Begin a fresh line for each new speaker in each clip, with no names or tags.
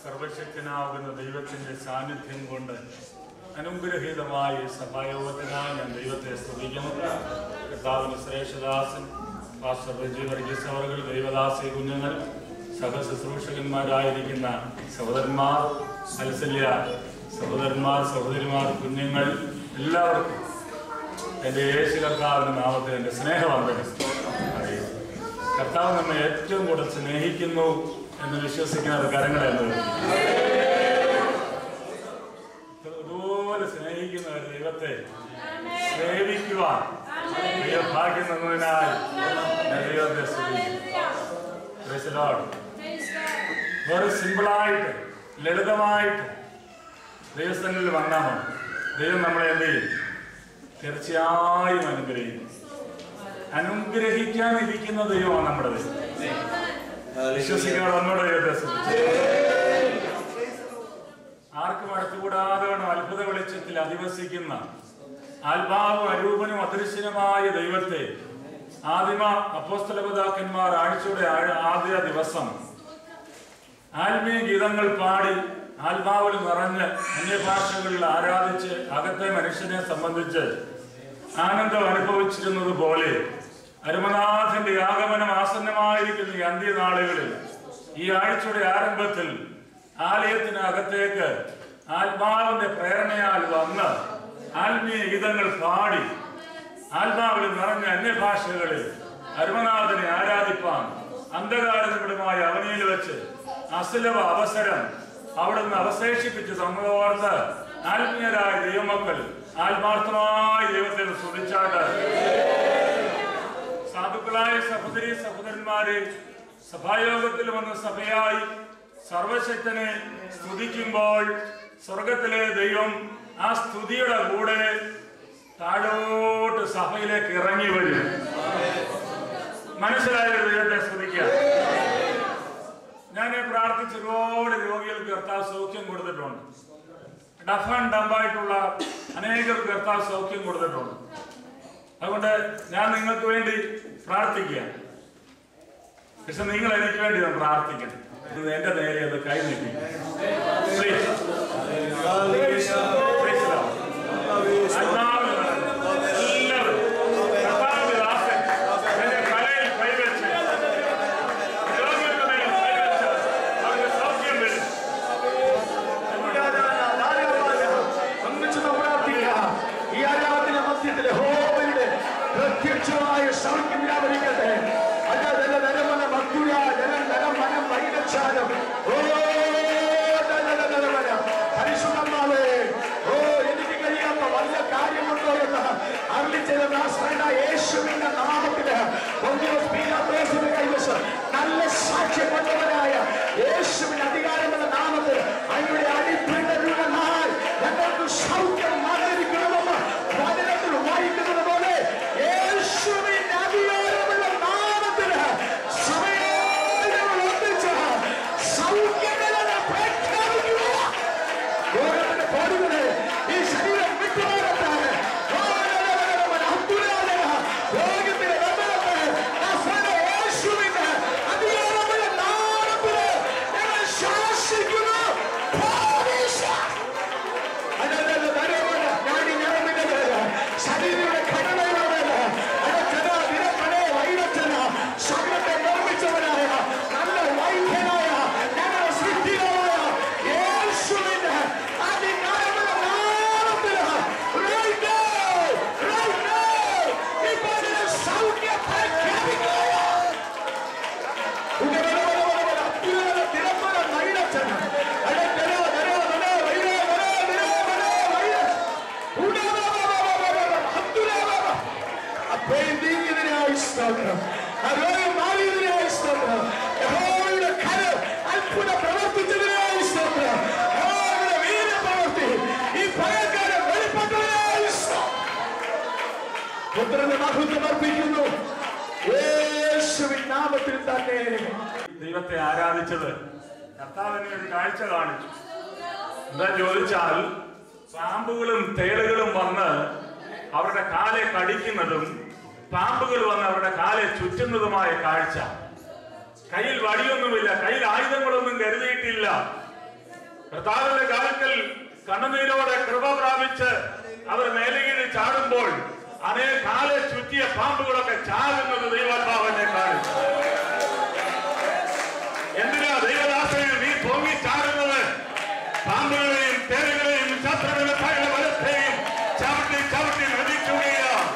സർവശക്തനാകുന്ന ദൈവത്തിന്റെ സാന്നിധ്യം കൊണ്ട് അനുഗ്രഹീതമായ സഭായോഗത്തിനായി ഞാൻ ദൈവത്തെ സ്തുതിക്കുന്നു. കർത്താവിന്റെ ശ്രേഷ്ഠദാസൻ പാസ്റ്റർ റജി വർഗീസ് അവர்கள், ദൈവദാസി കുഞ്ഞുങ്ങൾ, സഹശുശ്രൂഷകന്മാരായിരിക്കുന്ന സഹോദരന്മാർ, മത്സല്യ സഹോദരന്മാർ, സഹോദരിമാർ, കുഞ്ഞുങ്ങൾ, എല്ലാവർക്കും എൻ്റെ യേശു കർത്താവിന്റെ നാമത്തിൽ എൻ്റെ സ്നേഹവന്ദനം അറിയും. കർത്താവ് നമ്മെ ഏറ്റവും കൂടുതൽ സ്നേഹിക്കുന്നു എന്ന് വിശ്വസിക്കുന്ന കരങ്ങളെ അതുപോലെ സ്നേഹിക്കുന്ന ഒരു ദൈവത്തെ സേവിക്കുവാൻ ഭാഗ്യം തന്നതിനാൽ ദൈവത്തെ സ്തുതിക്കുന്നു. വളരെ സിമ്പിളായിട്ട് ലളിതമായിട്ട് ദൈവസ്ഥനിൽ വന്നാൽ മതി. ദൈവം നമ്മളെ എന്ത് ചെയ്യും? തീർച്ചയായും അനുഗ്രഹിക്കും. അനുഗ്രഹിക്കാനിരിക്കുന്ന ദൈവമാണ് നമ്മുടെ ദൈവം. വിശ്വസിക്കാൻ ഒന്നുകൂടെ ദൈവത്തെ സ്തുതിച്ചു. ആർക്കും അടുത്തുകൂടാതെ വേണം അത്ഭുത വെളിച്ചത്തിൽ അധിവസിക്കുന്ന ആത്മാവും അരൂപനും അദൃശ്യനുമായ ദൈവത്തെ ആദിമ അപ്പോസ്തല പിതാക്കന്മാർ ആഴ്ചയുടെ ആദ്യ ദിവസം ആത്മീയ ഗീതങ്ങൾ പാടി ആത്മാവിൽ നിറഞ്ഞ് അന്യഭാഷകളിൽ ആരാധിച്ച് അകത്തെ മനുഷ്യനെ സംബന്ധിച്ച് ആനന്ദം അനുഭവിച്ചിരുന്നത് പോലെ അരുമനാഥന്റെ ആഗമനം ആസന്നമായിരിക്കുന്ന ഈ അന്ത്യനാളുകളിൽ ഈ ആഴ്ചയുടെ ആരംഭത്തിൽ ആലയത്തിന് അകത്തേക്ക് ആത്മാവിന്റെ പ്രേരണയാൽ വന്ന് ആത്മീയ ഗീതങ്ങൾ പാടി ആത്മാവിൽ നിറഞ്ഞ അന്യഭാഷകളിൽ അരുമനാഥനെ ആരാധിപ്പാൻ അന്ധകാരങ്ങളുമായ അവനിയിൽ വെച്ച് അസുലഭ അവസരം അവിടുന്ന് അവശേഷിപ്പിച്ച് സമ്മതോർത്ത് ആത്മീയരായ ദൈവമക്കൾ ആത്മാർത്ഥമായ ദൈവത്തെ സ്തുതിച്ചാട്ട് സാധുക്കളായ സഹോദരി സഹോദരന്മാരെ സഭായോഗത്തിൽ വന്ന സഭയായി സർവശക്തനെ സ്തുതിക്കുമ്പോൾ സ്വർഗത്തിലെ ദൈവം ആ സ്തുതിയുടെ കൂടെ താഴോട്ട് സഭയിലേക്ക് ഇറങ്ങി വരും. മനസ്സിലായ ദൈവത്തെ സ്തുതിക്കുക. ഞാൻ പ്രാർത്ഥിച്ച് ഒരുപാട് രോഗികൾക്ക് കർത്താവ് സൗഖ്യം കൊടുത്തിട്ടുണ്ട്. ഡഫ് ആൻഡ് ഡംബായിട്ടുള്ള അനേകർക്ക് കർത്താവ് സൗഖ്യം കൊടുത്തിട്ടുണ്ട്. അതുകൊണ്ട് ഞാൻ നിങ്ങൾക്ക് വേണ്ടി പ്രാർത്ഥിക്കുക. പക്ഷെ നിങ്ങൾ എനിക്ക് വേണ്ടി പ്രാർത്ഥിക്കണം. എന്റെ നേരെ അത് കൈനീട്ടി
പ്രത്യക്ഷമായ സൗഖ്യം വ്യാപരിക്കട്ടെ. എനിക്ക് കഴിയാത്ത വല്ല കാര്യമുണ്ടോ എന്ന് അറിയിച്ചത് യേശുവിന്റെ നാമത്തില് കൈവശം നല്ല സാക്ഷ്യം കൊണ്ടവനായ യേശുവിന്റെ അധികാരമുള്ള നാമത്തിൽ അതിയുടെ അടിപ്പിടരുടെന്നാൽ ഞങ്ങൾക്ക് സൗഖ്യം മാറിയിരിക്കണമെന്ന് വചനത്തിൽ വായിക്കുന്നത് പോലെ യേശുവിന്റെ അധികാരമുള്ള നാമത്തില് സമയത്ത് സൗഖ്യങ്ങളെ പ്രഖ്യാപിക്കുക. രോഗത്തിന്റെ പാടുകളെ ഈ ശരീരം വിട്ടുമാറത്താണ് രോഗത്തിന്റെ യേശുവിന്റെ അധികാരമുള്ള നാമത്തില് ഞങ്ങൾ ശാസിക്കുന്നു. ശരീരയുടെ ഘടനയോടെ വൈരച്ചന ശരീരത്തെ നിർമ്മിച്ചവനായ നല്ല വൈദ്യനായ ഞങ്ങളുടെ സിദ്ധിയായ യേശുവിന്റെ അധികാരമുള്ള നാമത്തില് സൗഖ്യം പ്രഖ്യാപിക്കുക. അത്ഭുത പ്രവർത്തിച്ചതിനായി വീരപ്രവർത്തി ഈ ഭയങ്കര വെളിപ്പെട്ടതിനായി പുത്രന്റെ മഹത്വം അർപ്പിക്കുന്നു യേശുവിൻ നാമത്തിൽ തന്നെ.
ദൈവത്തെ ആരാധിച്ചത് കർത്താവിനെ ഒരു കാഴ്ച കാണിച്ചു. എന്താ ചോദിച്ചാൽ പാമ്പുകളും തേളുകളും വന്ന് അവരുടെ കാലെ കടിക്കുന്നതും പാമ്പുകൾ വന്ന് അവരുടെ കാലെ ചുറ്റുന്നതുമായ കാഴ്ച. കയ്യിൽ വടിയൊന്നുമില്ല, കയ്യിൽ ആയുധങ്ങളൊന്നും കരുതിയിട്ടില്ല. കർത്താവിന്റെ കാൽക്കൽ കണ്ണുനീരോടെ കൃപ പ്രാപിച്ച് അവർ മേലകീഴ് ചാടുമ്പോൾ കാലെ ചുറ്റിയ പാമ്പുകളൊക്കെ ചാടുന്നത് ദൈവാത്മാവിനെ കാണിച്ചു. എന്തിനാ ദൈവദാസനെ നീ പൊങ്ങി ചാടുന്നത്? പാമ്പുകളെയും തേനുകളെയും ശത്രുക്കളുടെ സകല ബലത്തെയും ചവിട്ടി ചവിട്ടി നദിക്കുകയാണ്.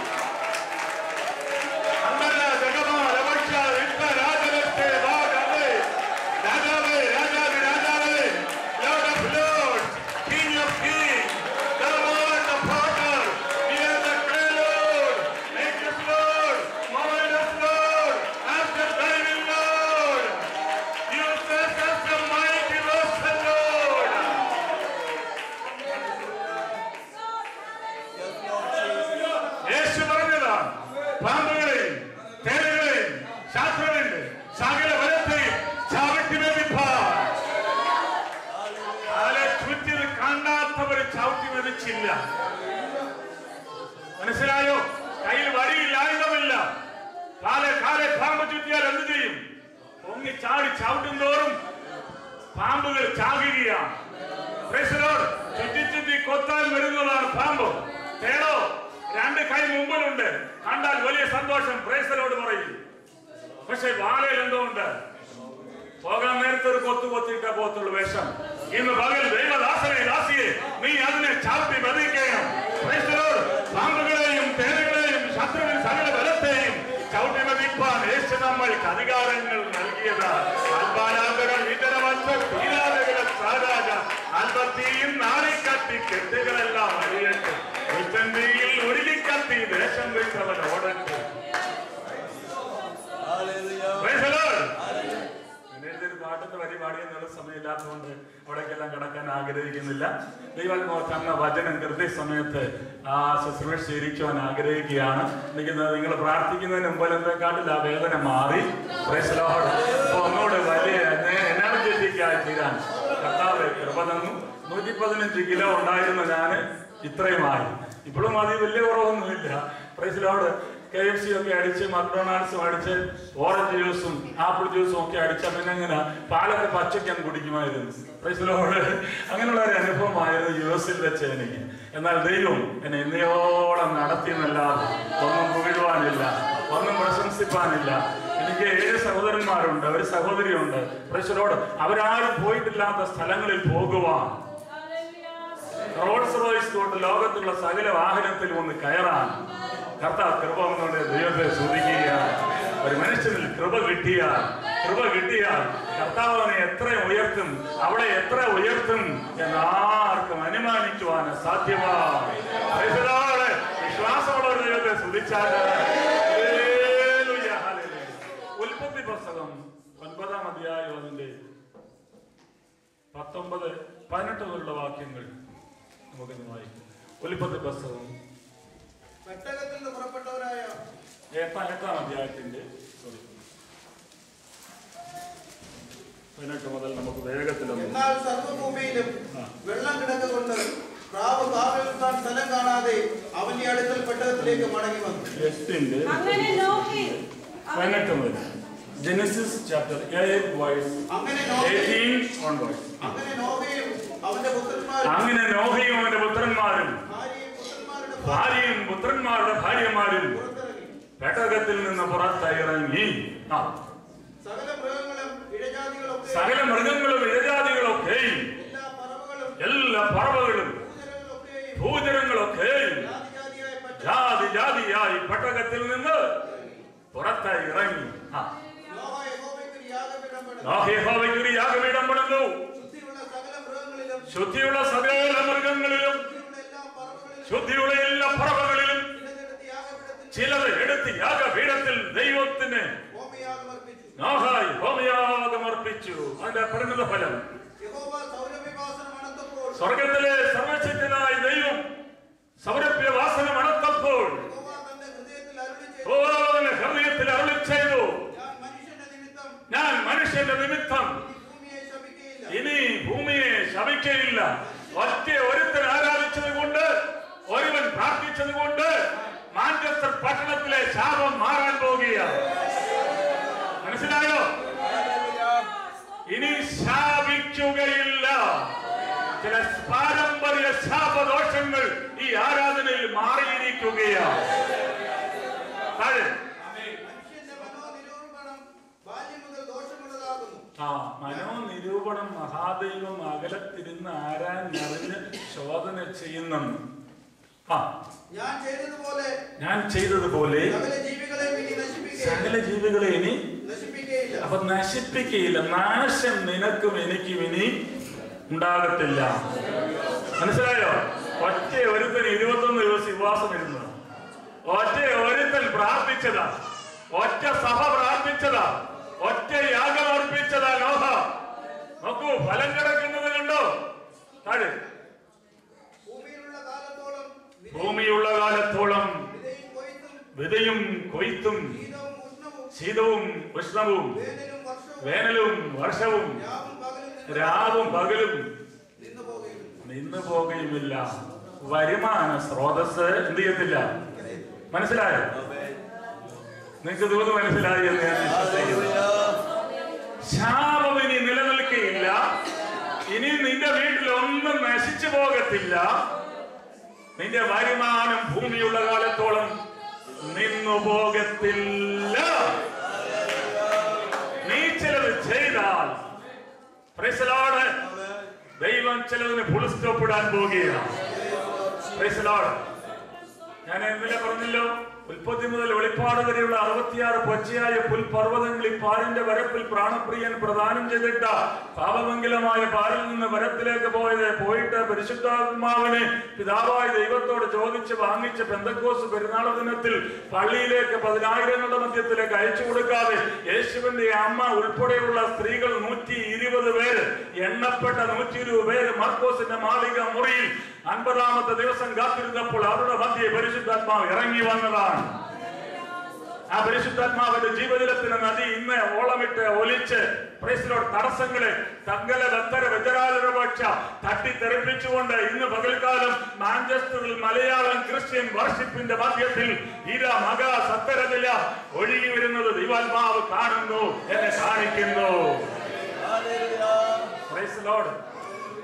മനസ്സിലായോ? കയ്യിൽ വടിയില്ല, ആയുധമില്ല. കാലെ പാമ്പ് ചുറ്റിയാൽ എന്ത് ചെയ്യും? പൊങ്ങി ചാടി ചവിട്ടും തോറും പാമ്പുകൾ ചാകുകയാണ്. ചുറ്റി ചുറ്റി കൊത്താൻ വരുന്നതാണ് പാമ്പ്. തേടോ രണ്ട് കൈ മുമ്പിലുണ്ട്, കണ്ടാൽ വലിയ സന്തോഷം, പ്രൈസലോട് പറയും. പക്ഷെ വാലയിൽ എന്തോ ഉണ്ട്? പോകാൻ നേരത്തെ ഒരു കൊത്തു കൊത്തിയിട്ട പോത്തുള്ളൂ വേഷം. ഇന്ന് പകൽ ദൈവദാസനെ ദാസിയെ നീ അതിനെ ചാട്ടി വധിക്കണം. പാമ്പുകളെയും തേനുകളെയും ശത്രുവിൻ സകല ബലത്തെയും ചവിട്ടി വധിപ്പാൻ യേശു നമ്മൾക്ക് അധികാരങ്ങൾ നൽകിയതാണ്. അൽബത്തിയും നാളിക്കത്തി കെട്ടുകളെല്ലാം അഴിയട്ടെ. ഉച്ചന്തിയിൽ ഒരുക്കിക്കത്തി ദേശം വിട്ടവൻ ഓടട്ടെ. പാട്ടത്തെ വരി പാടിയെന്നുള്ള സമയമില്ലാത്തതുകൊണ്ട് അവിടേക്കെല്ലാം കിടക്കാൻ ആഗ്രഹിക്കുന്നില്ല. ദൈവാത്മാവ് തന്ന വചനം കൃത്യസമയത്ത് ആ ശുശ്രൂഷിച്ചിരിക്കുവാൻ ആഗ്രഹിക്കുകയാണ്. നിങ്ങൾ പ്രാർത്ഥിക്കുന്നതിന് മുമ്പിലത്തെക്കാട്ടിൽ ആ വേദന മാറി അപ്പൊ ഒന്നുകൂടെ വലിയ എനർജറ്റിക്കായി തീരാൻ കർത്താവ് കൃപ തന്നു. 115 കിലോ ഉണ്ടായിരുന്ന ഞാൻ ഇത്രയുമായി. ഇപ്പോഴും അത് വലിയ കുറവൊന്നുമില്ല. Praise Lord. KFC ഒക്കെ അടിച്ച്, മക്ഡൊണാൾഡ്സും അടിച്ച്, ഓറഞ്ച് ജ്യൂസും ആപ്പിൾ ജ്യൂസും ഒക്കെ അടിച്ച പിന്നെ അങ്ങനെ പാലൊക്കെ പച്ചയ്ക്കാൻ കുടിക്കുമായിരുന്നു. Praise Lord. അങ്ങനെയുള്ള ഒരു അനുഭവമായിരുന്നു US വെച്ച് എനിക്ക്. എന്നാൽ ദൈവം എന്നെ ഇന്നയോളം നടത്തിയെന്നല്ലാതെ ഒന്നും പുകഴുവാനില്ല, ഒന്നും പ്രശംസിപ്പാനില്ല. എനിക്ക് 7 സഹോദരന്മാരുണ്ട്, ഒരു സഹോദരിയുണ്ട്. Praise Lord. അവരാരും പോയിട്ടില്ലാത്ത സ്ഥലങ്ങളിൽ പോകുവാൻ, റോൾസ് റോയ്സ് തൊട്ട് ലോകത്തുള്ള സകല വാഹനത്തിൽ ഒന്ന് കയറാൻ കർത്താവ് കൃപ വന്നുകൊണ്ട് ദൈവത്തെ സ്തുതിക്കുകയാണ്. ഒരു മനുഷ്യനിൽ കൃപ കിട്ടിയാൽ കർത്താവ് അവനെ എത്ര ഉയർത്തും, അവളെ എത്ര ഉയർത്തും എന്നാർക്കും അനുമാനിക്കുവാൻ സാധ്യമാണ്. വിശ്വാസമുള്ള ഒരു ദൈവത്തെ സ്തുതിച്ചാൽ. ഉൽപ്പത്തി പുസ്തകം 9-ാം അധ്യായം അതിന്റെ 19-18 മുതലുള്ള വാക്യങ്ങൾ നമുക്കിന്ന് വായിക്കും. ഉൽപ്പത്തി പുസ്തകം 8-ാം അധ്യായത്തിന്റെ 18 മുതൽ നമുക്ക് വേഗത്തിലൊന്നും.
എന്നാൽ സർവ്വഭൂമിയിലും വെള്ളം കിടന്നുകൊണ്ട് പ്രാവ് കാവലിൽ സ്ഥലം കാണാതെ അവന്റെ അടുക്കൽ പെട്ടകത്തിലേക്ക് മടങ്ങി വന്നു.
18 മുതൽ Genesis chapter 8 verse 18 onwards.
അങ്ങനെ നോഹയും അവന്റെ പുത്രന്മാരും ഭാര്യയും പുത്രന്മാരുടെ ഭാര്യമാരും
പെട്ടകത്തിൽ നിന്ന് പുറത്തിറങ്ങി. സകല മൃഗങ്ങളും ഇഴജാതികളൊക്കെയും എല്ലാ പറവകളും ഭൂചരങ്ങളൊക്കെയും ജാതി ജാതിയായി പെട്ടകത്തിൽ നിന്ന് പുറത്തിറങ്ങി. യഹോവയ്ക്കൊരു യാഗപീഠം പണിതു. ശുദ്ധിയുള്ള സകല മൃഗങ്ങളിലും ശുദ്ധിയുള്ള എല്ലാ പറവകളിലും ചിലത് എടുത്ത് യാഗപീഠത്തിൽ ദൈവത്തിന് ഹോമയാഗമർപ്പിച്ചു. അതിന്റെ പരിണിത ഫലം സ്വർഗത്തിലെ സർവശക്തനായ ദൈവം സൗരഭ്യവാസന മണത്തപ്പോൾ ഹൃദയത്തിൽ അരുളി ചെയ്തു, ഞാൻ മനുഷ്യന്റെ നിമിത്തം ഇനി ഭൂമിയെ ശപിക്കയില്ല. ഒറ്റ ഒരുത്തൻ ആരാധിച്ചത് കൊണ്ട്, ഒരുവൻ പ്രാർത്ഥിച്ചത് കൊണ്ട് മാഞ്ചസ്റ്റർ പട്ടണത്തിലെ ശാപം മാറാൻ പോകുകയാണ്. മനസ്സിലായോ? ഇനി ശാപിക്കുകയില്ല. ഈ ആരാധനയിൽ മാറിയിരിക്കുകയാണ്. മനോനിരൂപണം മഹാദൈവം അകലത്തിരുന്ന് ആരാഞ്ഞറിഞ്ഞ് ശോധന ചെയ്യുന്നെന്ന്. ഞാൻ ചെയ്തതുപോലെ സകല ജീവികളെ ഇനി അപ്പൊ നശിപ്പിക്കുകയില്ല. നാശം നിനക്കും എനിക്കും ഇനി ഉണ്ടാകത്തില്ല. മനസ്സിലായോ? ഒറ്റ ഒരുത്തൻ 21 ദിവസം ഉപവാസം ഇരുന്നത്, ഒറ്റ ഒരുത്തൻ പ്രാർത്ഥിച്ചതാ, ഒറ്റ സഭ പ്രാർത്ഥിച്ചതാ, ഒറ്റ യാഗം അർപ്പിച്ചതാ നോഹ. നോക്കൂ, ഫലം കിടക്കുന്നത് കണ്ടോ? താഴെ ഭൂമിയുള്ള കാലത്തോളം വിതയും കൊയ്ത്തും ശീതവും ഉഷ്ണവും വേനലും വർഷവും രാവും പകലും നിന്നു പോകുകയുമില്ല. വരുമാന സ്രോതസ് എന്ത് ചെയ്യത്തില്ല. മനസ്സിലായോ? നിങ്ങൾക്ക് തോന്നുന്നു മനസ്സിലായി എന്ന് ഞാൻ വിശ്വസിക്കുന്നു. ശാപം ഇനി നിലനിൽക്കുകയില്ല. ഇനി നിന്റെ വീട്ടിൽ ഒന്നും നശിച്ചു പോകത്തില്ല. നിന്റെ വരുമാനം ഭൂമിയുള്ള കാലത്തോളം നിന്നു പോകത്തില്ല. നീ ചിലത് ചെയ്താൽ ദൈവം ചിലതിന് ഫുൾ സ്റ്റോപ്പ് ഇടാൻ പോവുകയാണ്. ഞാൻ ഇന്നലെ പറഞ്ഞല്ലോ, ഉൽപ്പത്തി മുതൽ വെളിപ്പാട് വരെയുള്ള 66 പച്ചയായ പുൽപർവ്വതങ്ങളിൽ പാലിന്റെ വരപ്പിൽ പ്രാണപ്രിയൻ പ്രദാനം ചെയ്തിട്ട പാപമംഗലമായ പാലിൽ നിന്ന് വരത്തിലേക്ക് പോയിട്ട് പരിശുദ്ധാത്മാവിനെ പിതാവായ ദൈവത്തോട് ചോദിച്ച് വാങ്ങിച്ച് പെന്തക്കോസ് പെരുന്നാൾ ദിനത്തിൽ പള്ളിയിലേക്ക് 10,000ങ്ങളുടെ മധ്യത്തിലേക്ക് അയച്ചു കൊടുക്കാതെ യേശുവിന്റെ അമ്മ ഉൾപ്പെടെയുള്ള സ്ത്രീകൾ 120 പേര്, എണ്ണപ്പെട്ട 120 പേര് മർക്കോസിന്റെ മാളിക മുറിയിൽ 50ാമത്തെ ദിവസം കാത്തിരുന്നപ്പോൾ അവരുടെ മധ്യേ പരിശുദ്ധാത്മാവ് ഇറങ്ങി വന്നതാണ്. ആ പരിശുദ്ധാത്മാവിന്റെ ജീവജലത്തിന് നദി ഇന്ന് ഓളമിട്ട് ഒലിച്ച് തടസ്സങ്ങളെ തങ്കല ബത്തര വ്യജരാലപക്ഷ തട്ടിത്തെറിപ്പിച്ചുകൊണ്ട് ഇന്ന് പകൽക്കാലം മാഞ്ചസ്റ്ററിൽ മലയാളം ക്രിസ്ത്യൻ വർഷിപ്പിന്റെ മധ്യത്തിൽ മക സത്തരനില ഒഴുകി വരുന്നത് ദൈവാത്മാവ് കാണുന്നു, എന്നെ കാണിക്കുന്നു.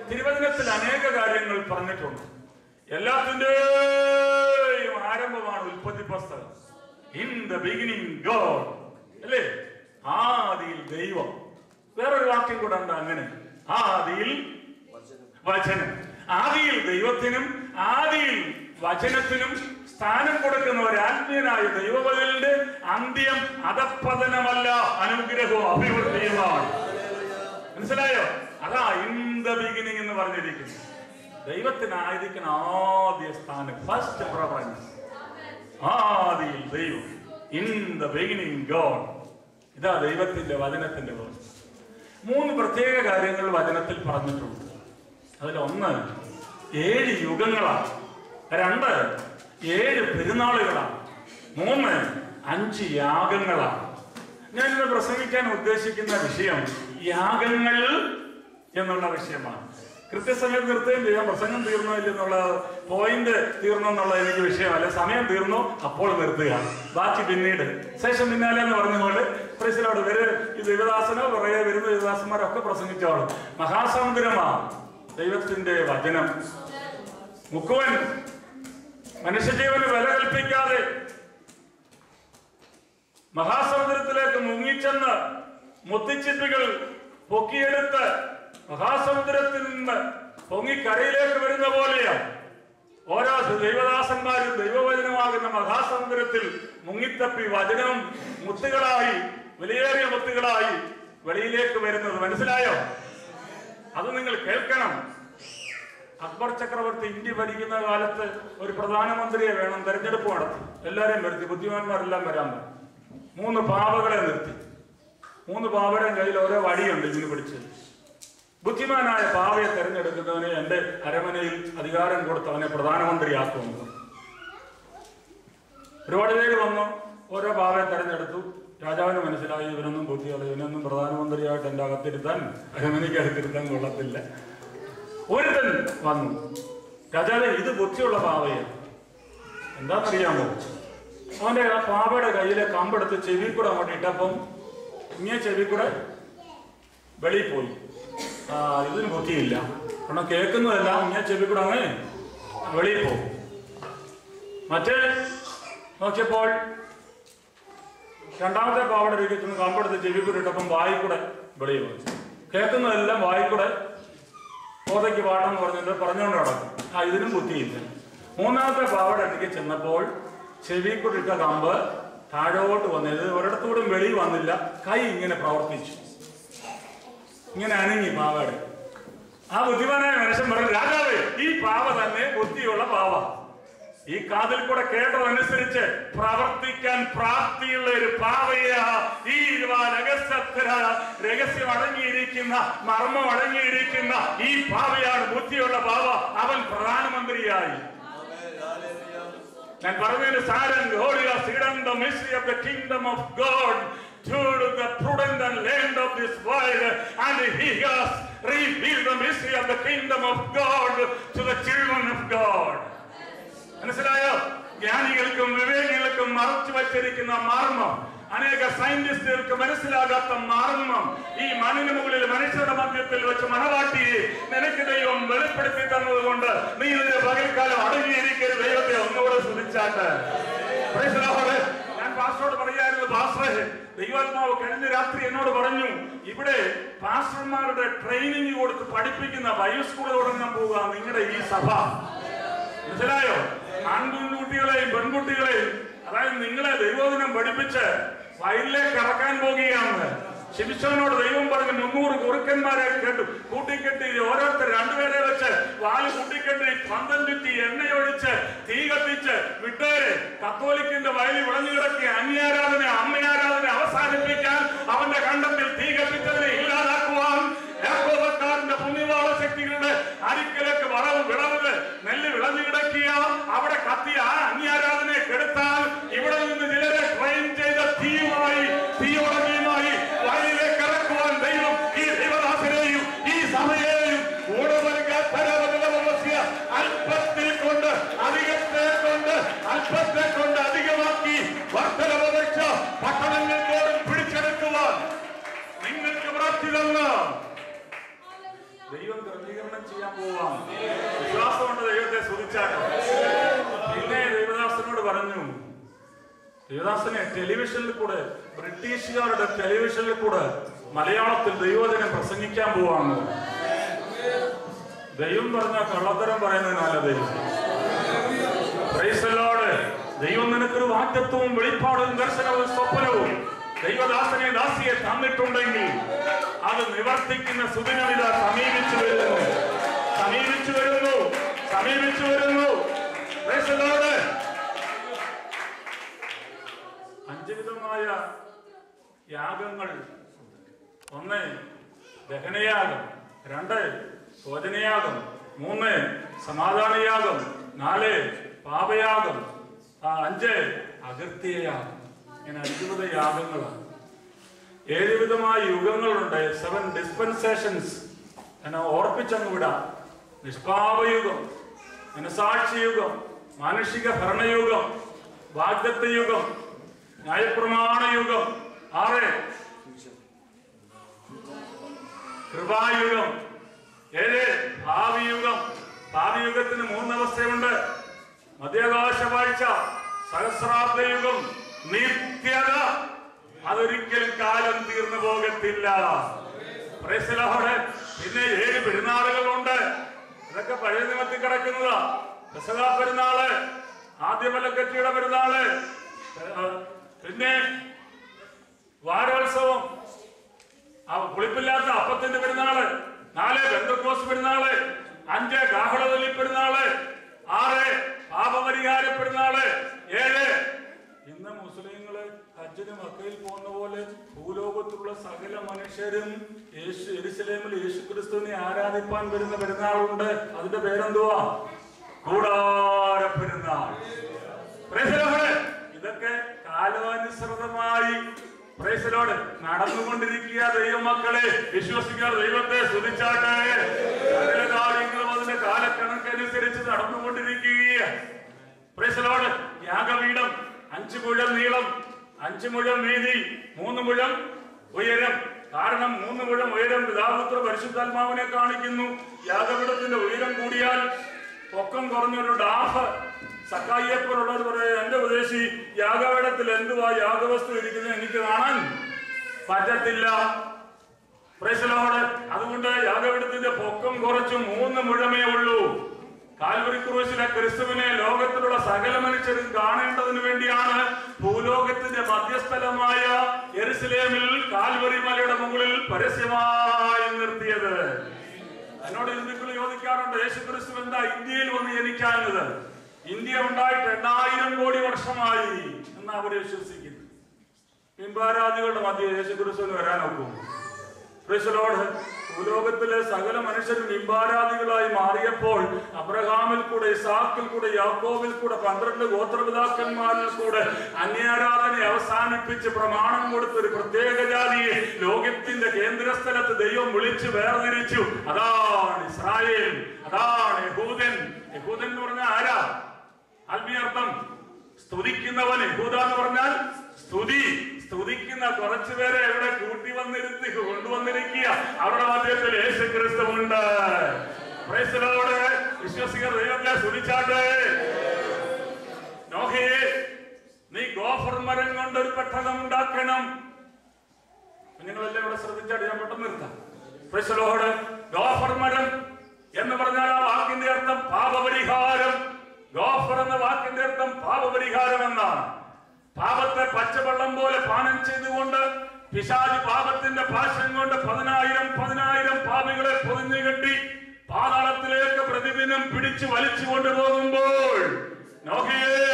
തിരുവചനത്തിൽ അനേക കാര്യങ്ങൾ പറഞ്ഞിട്ടുണ്ട്. എല്ലാത്തിന്റെയും ആരംഭമാണ് ഉൽപ്പത്തി പുസ്തകം. ഇൻ ദ ബിഗിനിങ് ഗോഡ്, അല്ലേ? ആദിയിൽ ദൈവം. വേറൊരു വാക്യം കൂടെ ഉണ്ട് അങ്ങനെ, ആദിയിൽ വചനം. ആദിയിൽ ദൈവത്തിനും ആദിയിൽ വചനത്തിനും സ്ഥാനം കൊടുക്കുന്ന ഒരു ആത്മീയനായ ദൈവവചനത്തിന്റെ അന്ത്യം അധപ്പതനമല്ല, അനുഗ്രഹവും അഭിവൃദ്ധിയുമാണ്. മനസ്സിലായോ? അതാ ഇൻ ദ ബിഗിനിങ് എന്ന് പറഞ്ഞിരിക്കുന്നു. ദൈവത്തിനായിരിക്കുന്ന ആദ്യ സ്ഥാനം, ഫസ്റ്റ് പ്രിഫറൻസ്. ആദിയിൽ ദൈവം, ഇൻ ദ ബിഗിനിങ് ഗോഡ്. ഇതാ ദൈവത്തിന്റെ വചനത്തിന്റെ വ്യവസ്ഥ. 3 പ്രത്യേക കാര്യങ്ങൾ വചനത്തിൽ പറഞ്ഞിട്ടുണ്ട്. അതിലൊന്ന് 7 യുഗങ്ങളാണ്, 2 7 പെരുന്നാളുകളാണ്, 3 5 യാഗങ്ങളാണ്. ഞാനിന്ന് പ്രസംഗിക്കാൻ ഉദ്ദേശിക്കുന്ന വിഷയം യാഗങ്ങൾ എന്നുള്ള വിഷയമാണ്. കൃത്യസമയം നിർത്തുകയും ചെയ്യാം. പ്രസംഗം തീർന്നോ ഇല്ലെന്നുള്ള പോയിന്റ് തീർന്നോ എന്നുള്ള എനിക്ക് വിഷയമല്ല. സമയം തീർന്നു അപ്പോൾ നിർത്തുക, ബാക്കി പിന്നീട് ശേഷം പിന്നാലെ എന്ന് പറഞ്ഞുകൊണ്ട് പ്രസിലോട് ഈ ദേവദാസനോ പുറകെ വരുന്ന ദേവദാസന്മാരൊക്കെ പ്രസംഗിച്ചോളും. മഹാസമുദ്രമാണ് ദൈവത്തിന്റെ വചനം. മുക്കുവൻ മനുഷ്യജീവന് വില കൽപ്പിക്കാതെ മഹാസമുദ്രത്തിലേക്ക് മുങ്ങിച്ചെന്ന് മുത്തിച്ചിപ്പികൾ പൊക്കിയെടുത്ത് മഹാസമുദ്രത്തിൽ നിന്ന് പൊങ്ങിക്കരയിലേക്ക് വരുന്ന പോലെയാണ് ഓരോ ദൈവദാസന്മാരും ദൈവവചനമാകുന്ന മഹാസമുദ്രത്തിൽ മുങ്ങിത്തപ്പി വചനം മുത്തുകളായി, വിലയേറിയ മുത്തുകളായി വെളിയിലേക്ക് വരുന്നത്. മനസ്സിലായോ? അത് നിങ്ങൾ കേൾക്കണം. അക്ബർ ചക്രവർത്തി ഇന്ത്യ ഭരിക്കുന്ന കാലത്ത് ഒരു പ്രധാനമന്ത്രിയെ വേണം, തെരഞ്ഞെടുപ്പ് നടത്തി. എല്ലാരെയും വരുത്തി, ബുദ്ധിമാന്മാരെല്ലാം വരാൻ പറഞ്ഞു. 3 പാവകളെ നിർത്തി. 3 പാവയുടെ കയ്യിൽ ഓരോ വടിയുണ്ട് ഇതിന് പിടിച്ച്. ബുദ്ധിമാനായ പാവയെ തെരഞ്ഞെടുക്കുന്നവനെ എന്റെ അരമനയിൽ അധികാരം കൊടുത്ത് അവനെ പ്രധാനമന്ത്രിയാക്കുന്നു. ഒരുപാട് പേര് വന്നു, ഓരോ പാവയെ തെരഞ്ഞെടുത്തു. രാജാവിന് മനസ്സിലായി ഇവനൊന്നും ബുദ്ധിയുള്ള, ഇവനൊന്നും പ്രധാനമന്ത്രിയായിട്ട് എന്റെ അകത്തിരുത്താൻ, അരമനയ്ക്ക് അകത്തിരുത്താൻ കൊള്ളത്തില്ല. ഒരുത്തൻ വന്നു, രാജാവേ ഇത് ബുദ്ധിയുള്ള പാവയാണ്, എന്താണെന്നറിയാമോ? അവന്റെ ആ പാവയുടെ കയ്യിലെ കമ്പെടുത്ത് ചെവി കൂടെ അങ്ങോട്ട് ഇട്ടപ്പം ഇങ്ങനെ ചെവി കൂടെ വെളിയിൽ പോയി. ഇതിന് ബുദ്ധിയില്ല, കാരണം കേൾക്കുന്നതെല്ലാം ഇങ്ങനെ ചെവി കൂടെ അങ്ങനെ വെളിയിൽ പോകും. മറ്റേ നോക്കിയപ്പോൾ രണ്ടാമത്തെ പാവയുടെ ഇരിക്കുന്ന കമ്പെടുത്ത് ചെവിക്കൂടിട്ടപ്പം വായിക്കൂടെ വെളിയിൽ വന്നു. കേൾക്കുന്നതെല്ലാം വായിക്കൂടെ ഓതയ്ക്ക് പാട്ടെന്ന് പറഞ്ഞിട്ട് പറഞ്ഞുകൊണ്ട് നടക്കും. ഇതിനും ബുദ്ധിയില്ല. മൂന്നാമത്തെ പാവയുടെ അടുത്തേക്ക് ചെന്നപ്പോൾ ചെവിക്കൂടിട്ട കമ്പ് താഴോട്ട് വന്നത് ഒരിടത്തൂടും വെളിയിൽ വന്നില്ല. കൈ ഇങ്ങനെ പ്രവർത്തിച്ചു, ഇങ്ങനെ അനങ്ങി പാവയുടെ. ആ ബുദ്ധിമാനായ മനുഷ്യൻ പറഞ്ഞു, രാജാവേ, ഈ പാവ തന്നെ ബുദ്ധിയുള്ള പാവ. ഈ കാതിൽ കൂടെ കേട്ടതനുസരിച്ച് പ്രവർത്തിക്കാൻ പ്രാപ്തിയുള്ള ഒരു പാവയാ ഈ രഹസ്യം അടങ്ങിയിരിക്കുന്ന മർമ്മം അടങ്ങിയിരിക്കുന്ന ഈ പാവയാണ് ബുദ്ധിയുള്ള പാവ. അവൻ പ്രധാനമന്ത്രിയായി. ഞാൻ പറഞ്ഞതിന് സാരം, God has hidden the mystery of the kingdom of God to the prudent and learned of this world, and he has revealed the mystery of the kingdom of God to the children of God. മനസ്സിലായോ? ജ്ഞാനികൾക്കും വിവേകികൾക്കും മറച്ചു വച്ചിരിക്കുന്ന മർമ്മം, അനേക സയന്റിസ്റ്റുകൾക്ക് മനസ്സിലാകാത്ത മർമ്മം, ഈ മണ്ണിന് മുകളിൽ മനുഷ്യരുടെ മധ്യത്തിൽ വെച്ച് മണവാട്ടിയെ നിനക്ക് ദൈവം വെളിപ്പെടുത്തി തന്നത് കൊണ്ട് നീ ഇതിന്റെ പകൽക്കാലം അടങ്ങിയിരിക്കരുത്. ദൈവത്തെ ഒന്നുകൂടെ സ്തുതിച്ചാട്ട്. ഞാൻ പാസ്റ്ററോട് പറയായിരുന്നു, പാസ്റ്ററെ, ദൈവാത്മാവ് കഴിഞ്ഞ രാത്രി എന്നോട് പറഞ്ഞു, ഇവിടെ പാസ്റ്റർമാരുടെ ട്രെയിനിങ് കൊടുത്ത് പഠിപ്പിക്കുന്ന ബൈബിൾ സ്കൂൾ തുടങ്ങാൻ പോവുക നിങ്ങളുടെ ഈ സഭ. മനസ്സിലായോ? ആൺകുട്ടികളെയും പെൺകുട്ടികളെയും, അതായത് നിങ്ങളെ ദൈവദിനം പഠിപ്പിച്ച് വയലിലേക്ക് ഇറക്കാൻ പോകുകയാണ്. ശിംശോനോട് ദൈവം പറഞ്ഞു, 300 കുറുക്കന്മാരെ കൂട്ടിക്കെട്ടി ഓരോരുത്തർ 2 പേരെ വെച്ച് വാല് കൂട്ടിക്കെട്ടി പന്തം ചുറ്റി എണ്ണയൊഴിച്ച് തീ കത്തിച്ച് വിട്ടേരെ. കത്തോലിക്കിന്റെ വയലിൽ വിളഞ്ഞു കിടക്കിയ അന്യാരാധന അമ്മയാരാധന അവസാനിപ്പിക്കാൻ, അവന്റെ കണ്ടത്തിൽ തീ കത്തിച്ചതിനെ ഇല്ലാതാക്കുവാൻ യാക്കോബക്കാരന്റെ പുണ്യവാള ശക്തികളുടെ അരിക്കലേക്ക് വിളവ് നെല്ല് വിളഞ്ഞു കിടക്കിയ അവിടെ കത്തിയ ആ അന്യാരാധനയെ കെടുത്താൽ ഇവിടെ നിന്ന് ചിലരെ ട്രെയിൻ ചെയ്ത തീയുടങ്ങിയുമായി വയലിലേക്ക് ഇറക്കുവാൻ ദൈവം ഈ ദൈവദാസനെയും ഈ സഭയെയും അല്പത്തെ കൊണ്ട് അധികമാക്കി വർദ്ധനവതച്ച പട്ടണങ്ങൾ തോറും പിടിച്ചെടുക്കുവാൻ നിങ്ങൾക്ക് പ്രാപ്തി തന്നു ദൈവം ക്രമീകരണം ചെയ്യാൻ പോവാം. വിശ്വാസമുണ്ട് ദൈവത്തെ സ്തുതിച്ചാണ്. പിന്നെ ദൈവദാസനോട് പറഞ്ഞു, ദേവദാസനെ ടെലിവിഷനിൽ കൂടെ, ബ്രിട്ടീഷുകാരുടെ ടെലിവിഷനിൽ കൂടെ മലയാളത്തിൽ ദൈവദിനം പ്രസംഗിക്കാൻ പോവാണ്. ദൈവം പറഞ്ഞ കള്ളത്തരം പറയുന്നതിനല്ല ദൈവം. Price the Lord. ദൈവം നിനക്കൊരു വാഗ്ദത്തവും വെളിപ്പാടും ദർശനവും സ്വപ്നവും ദൈവദാസനെ ദാസിയെ തന്നിട്ടുണ്ടെങ്കിൽ അത് നിവർത്തിക്കുന്ന സുദിനമിത സമീപിച്ചു വരുന്നു. Price the Lord. 5 വിധമായ യാഗങ്ങൾ. 1 ദഹനയാഗം, 2 ഭോജനയാഗം, 3 സമാധാനയാഗം, 4 പാപയാഗം, 5 അകൃത്യയാഗം. ഇങ്ങനെ 5 യാഗങ്ങളാണ്. 7 വിധമായ യുഗങ്ങളുണ്ട്. 7 ഡിസ്പെൻസേഷൻസ്. എന്നെ ഓർപ്പിച്ചങ്ങ് വിടാം. നിഷ്പാപയുഗം, മനസാക്ഷിയുഗം, മാനുഷിക ഭരണയുഗം, വാഗ്ദത്ത യുഗം, ന്യായപ്രമാണ യുഗം, 6 കൃപായുഗം, 7 ഭാവിയുഗം. ഭാവിയുഗത്തിന് 3 അവസ്ഥയുണ്ട്. മധ്യാകാശ വാഴ്ച, സഹസ്രാബ്ദയുഗം, നിത്യത. അതൊരിക്കലും കാലം തീർന്നു പോകത്തില്ല. Price the Lord. പിന്നെ 7 പെരുന്നാളുകളുണ്ട്. ഇതൊക്കെ പഴയ നിയമത്തിൽ കിടക്കുന്നതാ. പെസഹ പെരുന്നാള്, ആദ്യമലക്കറ്റിയുടെ പെരുന്നാള്, പിന്നെ വാരോത്സവം, പുളിപ്പില്ലാത്ത അപ്പത്തിന്റെ പെരുന്നാള്, 4 പെന്തക്കോസ്ത് പെരുന്നാള്, 5 കാഹളവല്ലി പെരുന്നാള്, 6 പാപപരിഹാര പെരുന്നാള്, 7 ഇന്ന് മുസ്ലിങ്ങള് ഹജ്ജിന് മക്കയിൽ പോകുന്ന പോലെ ഭൂലോകത്തുള്ള സകല മനുഷ്യരും യെരൂശലേമിൽ യേശുക്രിസ്തുവിനെ ആരാധിപ്പാൻ വരുന്ന പെരുന്നാളുണ്ട്. അതിന്റെ പേരെന്തുവാ? കൂടാര പെരുന്നാൾ. ഇതൊക്കെ കാലാനുസൃതമായി നടന്നുകൊണ്ടിരിക്കുക. ദൈവമക്കളെ, വിശ്വസിക്കുക, ദൈവത്തെ സ്തുതിച്ചാട്ടെ. സകല കാര്യങ്ങളും അതിന്റെ കാലക്കണക്കനുസരിച്ച് നടന്നുകൊണ്ടിരിക്കുക. യാഗപീഠം 5 മുഴം നീളം, 5 മുഴം വീതി, 3 മുഴം ഉയരം. കാരണം 3 മുഴം ഉയരം പിതാപുത്ര പരിശുദ്ധാത്മാവിനെ കാണിക്കുന്നു. യാഗപീഠത്തിന്റെ ഉയരം കൂടിയാൽ പൊക്കം കുറഞ്ഞൊരു ഡാഫ് സക്കായിയെ പോലുള്ളവർ പറയാം, എന്റെ ഉപദേശി യാഗപീഠത്തിൽ എന്തുവാ യാഗവസ്തു ഇരിക്കുന്നത് എനിക്ക് കാണാൻ പറ്റത്തില്ല. Price the Lord. അതുകൊണ്ട് യാഗപീഠത്തിന്റെ പൊക്കം കുറച്ച് 3 മുഴമേ ഉള്ളൂ. കാൽവരി ക്രൂശിലെ ക്രിസ്തുവിനെ ലോകത്തിലുള്ള സകല മനുഷ്യരും കാണേണ്ടതിന് വേണ്ടിയാണ് ഭൂലോകത്തിന്റെ മധ്യസ്ഥലമായ യെരുശലേമിൽ കാൽവരി മലയുടെ മുകളിൽ പരസ്യമായി നിർത്തിയത്. എന്നോട് ഹിന്ദുക്കൾ ചോദിക്കാറുണ്ട്, യേശു ക്രിസ്തു എന്താ ഇന്ത്യയിൽ വന്ന് ജനിക്കാഞ്ഞത്? ഇന്ത്യ ഉണ്ടായിട്ട് 8000 കോടി വർഷമായി എന്നാ അവര് വിശ്വസിക്കുന്നു. ബിംബാരാധികളുടെ മധ്യ യേശു ക്രിസ്തുവിന് വരാനൊക്കും? Praise the lord. ഭൂലോകത്തിലെ സകല മനുഷ്യരും ബിംബാരാധികളായി മാറിയപ്പോൾ അബ്രഹാമിൽ കൂടെ, ഇസാക്കിൽ കൂടെ, യാക്കോബിൽ കൂടെ, 12 ഗോത്രപിതാക്കന്മാരിൽ കൂടെ അന്യാരാധന അവസാനിപ്പിച്ച് പ്രമാണം കൊടുത്ത ഒരു പ്രത്യേക ജാതിയെ ലോകത്തിന്റെ കേന്ദ്രസ്ഥലത്ത് ദൈവം വിളിച്ച് വേർതിരിച്ചു. അതാണ് ഇസ്രായേൽ, അതാണ് യഹൂദൻ. യഹൂദൻ എന്ന് പറഞ്ഞാൽ ആരാ? ആത്മീയർത്ഥം സ്തുതിക്കുന്നവൻ. യഹൂദ എന്ന് പറഞ്ഞാൽ സ്തുതി. സ്തുതിക്കുന്ന കുറച്ചുപേരെ ഇവിടെ കൂട്ടി വന്നിരുത്തി കൊണ്ടുവന്നിരിക്കുക. അവരുടെ മധ്യത്തിൽ യേശു ക്രിസ്തുവുണ്ട്. Praise the lord. വിശ്വസികൾ ദൈവത്തെ സ്തുതിച്ചാട്ടെ. നോഹയെ, നീ ഗോഫർ മരം കൊണ്ടൊരു പെട്ടകം ഉണ്ടാക്കണം. നിങ്ങളെല്ലാം ഇവിടെ ശ്രദ്ധിച്ചാട്ട് ഞാൻ പെട്ടെന്ന് നിർത്താം. Price the Lord. ഗോഫർ മരം എന്ന് പറഞ്ഞാൽ ആ വാക്കിന്റെ അർത്ഥം പാപപരിഹാരം. ഗോഫർ എന്ന വാക്കിന്റെ അർത്ഥം പാപപരിഹാരം എന്നാണ്. പാപത്തെ പച്ചവെള്ളം പോലെ പാനം ചെയ്തുകൊണ്ട് പിശാച് പാപത്തിന്റെ പാശം കൊണ്ട് 10,000 പാപികളെ പൊതിഞ്ഞു കെട്ടി പാതാളത്തിലേക്ക് പ്രതിദിനം പിടിച്ചു വലിച്ചു കൊണ്ടുപോകുമ്പോൾ, നോഹയേ,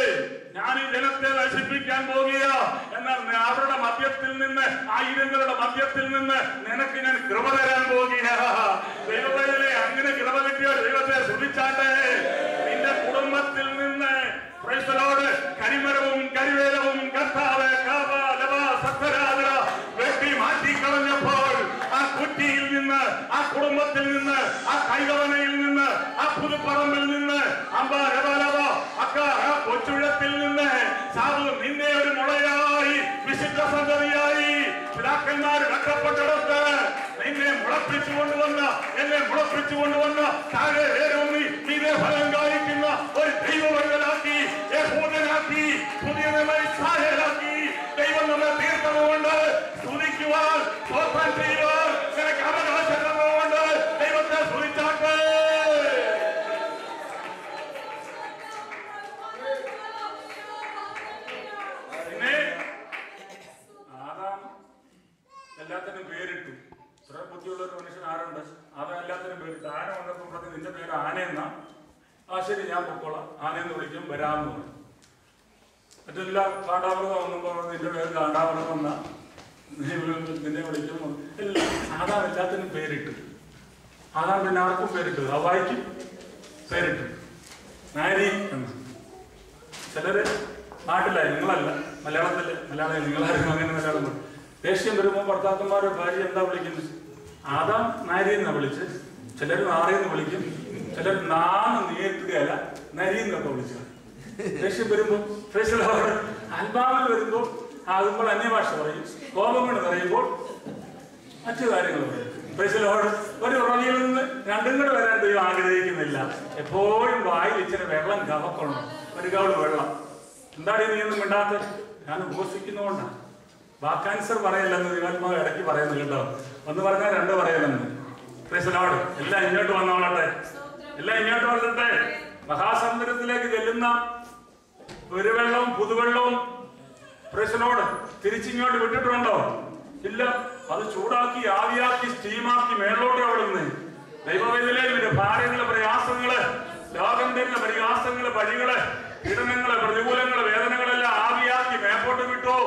ഞാൻ ഈ ജനത്തെ നശിപ്പിക്കാൻ പോകുക, എന്നാൽ അവരുടെ മധ്യത്തിൽ നിന്ന്, ആയിരങ്ങളുടെ മധ്യത്തിൽ നിന്ന് നിനക്ക് ഞാൻ കൃപ തരാൻ പോകുക. ദൈവത്തിലെ അങ്ങനെ കൃപ കിട്ടിയ ദൈവത്തെ സ്തുതിച്ചാട്ടെ. നിന്റെ കുടുംബത്തിൽ നിന്ന് പ്രൈസ് ദി ലോർഡ് കരിമരവും കരിവേലവും കർത്താവ് വെട്ടി മാറ്റിക്കളഞ്ഞപ്പോൾ ആ കുറ്റിയിൽ നിന്ന്, ആ കുടുംബത്തിൽ നിന്ന്, ആ കൈകവനയിൽ നിന്ന്, ആ പുതുപ്പറമ്പിൽ നിന്ന്, ആ കൊച്ചുഴത്തിൽ നിന്ന് സാധു നിന്നെ ഒരു മുളയായി, വിശുദ്ധ സന്തതിയായി പിതാക്കന്മാർ കഷ്ടപ്പെട്ടെടുത്ത് നിന്നെ മുളപ്പിച്ചു കൊണ്ടുവന്ന, എന്നെ മുളപ്പിച്ചു കൊണ്ടുവന്ന താഴെ വേരൂന്നി ഇതേ ഫലം കാണിക്കുന്ന ഒരു ദൈവവൈതലാക്കി, യഹൂദനാക്കി, പുതിയ ഇസ്രായേലാക്കി ദൈവം നമ്മെ തീർത്തതുകൊണ്ട് സ്തുതിക്കുവാൻ, സ്തോത്രം ചെയ്യുവാൻ നിനക്ക് അവകാശമുണ്ട്. ദൈവത്തെ സ്തുതിച്ചാട്ടെ. പിന്നെ ആദാം എല്ലാത്തിനും പേരിട്ടു. ഇത്ര ബുദ്ധിയുള്ള ഒരു മനുഷ്യൻ ആരുണ്ട്? ആദാം എല്ലാത്തിനും പേരിട്ടു. ആന വന്നപ്പോൾ പറഞ്ഞു, നിന്റെ പേര് ആനയെന്നാ? ആ ശരി, ഞാൻ പൊക്കോളാം, ആനയെന്ന് വിളിക്കും, വരാമെന്ന് പറഞ്ഞു. മറ്റെല്ലാം കാണ്ടാമൃഗം വന്നപ്പോൾ നിന്റെ പേര് കാണ്ടാമൃഗം എന്നാ, നിന്നെ വിളിക്കും. ആദാം എല്ലാത്തിനും പേരിട്ടു. ആദാം പിന്നെ ആർക്കും പേരിട്ടു, ഹവ്വായ്ക്കും പേരിട്ടു, നാരി എന്ന്. ചിലര് നാട്ടിലായി, നിങ്ങളല്ല, മലയാളം നിങ്ങളായിരുന്നു അങ്ങനെ മലയാളം. ദേഷ്യം വരുമ്പോൾ ഭർത്താക്കന്മാരുടെ ഭാര്യ എന്താ വിളിക്കുന്നത്? ആദാം നാരി എന്നാ വിളിച്ച്, ചിലർ നാറിയെന്ന് വിളിക്കും, ചിലർ നാന്ന് നേരിടുകയല്ല നരിയെന്നൊക്കെ വിളിച്ചത്. ദേഷ്യം വരുമ്പോൾ ആത്മാവിൽ വരുമ്പോൾ ആകുമ്പോൾ അന്യഭാഷ പറയും, കോപം കൊണ്ട് പറയുമ്പോൾ മറ്റു കാര്യങ്ങൾ പറയും. ഒരു ഉറവിയിൽ നിന്ന് രണ്ടും കൂടെ വരാൻ ദൈവം ആഗ്രഹിക്കുന്നില്ല. എപ്പോഴും വായിൽ ഇച്ചിരി വെള്ളം കവക്കണം, ഒരു കവള് വെള്ളം. എന്താണ് നീ ഒന്നും മിണ്ടാത്ത? ഞാൻ ഉപസിക്കുന്നതുകൊണ്ടാണ്. വാക്കാൻസർ പറയല്ലെന്ന് ദൈവാത്മാവ് ഇടയ്ക്ക് പറയുന്നു കേട്ടോ. ഒന്ന് പറഞ്ഞാൽ 2 പറയലെന്ന്. എല്ലാം ഇങ്ങോട്ട് വന്നോളട്ടെ, എല്ലാം ഇങ്ങോട്ട് വന്നിട്ടെ. മഹാസമുദ്രത്തിലേക്ക് ചെല്ലുന്ന ഒരു വെള്ളവും പുതുവെള്ളവും പ്രശ്നോട് തിരിച്ചിങ്ങോട്ട് വിട്ടിട്ടുണ്ടോ? ഇല്ല. അത് ചൂടാക്കി, ആവിയാക്കി, സ്റ്റീമാക്കി മേളോട്ട് അവിടുന്ന് ദൈവവേദിയിലെ ഭാരങ്ങള്, പ്രയാസങ്ങള്, ലോകം തരുന്ന പരിഹാസങ്ങള്, പഴികള്, പീഡനങ്ങള്, പ്രതികൂലങ്ങള്, വേദനകളെല്ലാം ആവിയാക്കി മേപ്പോട്ട് വിട്ടോ.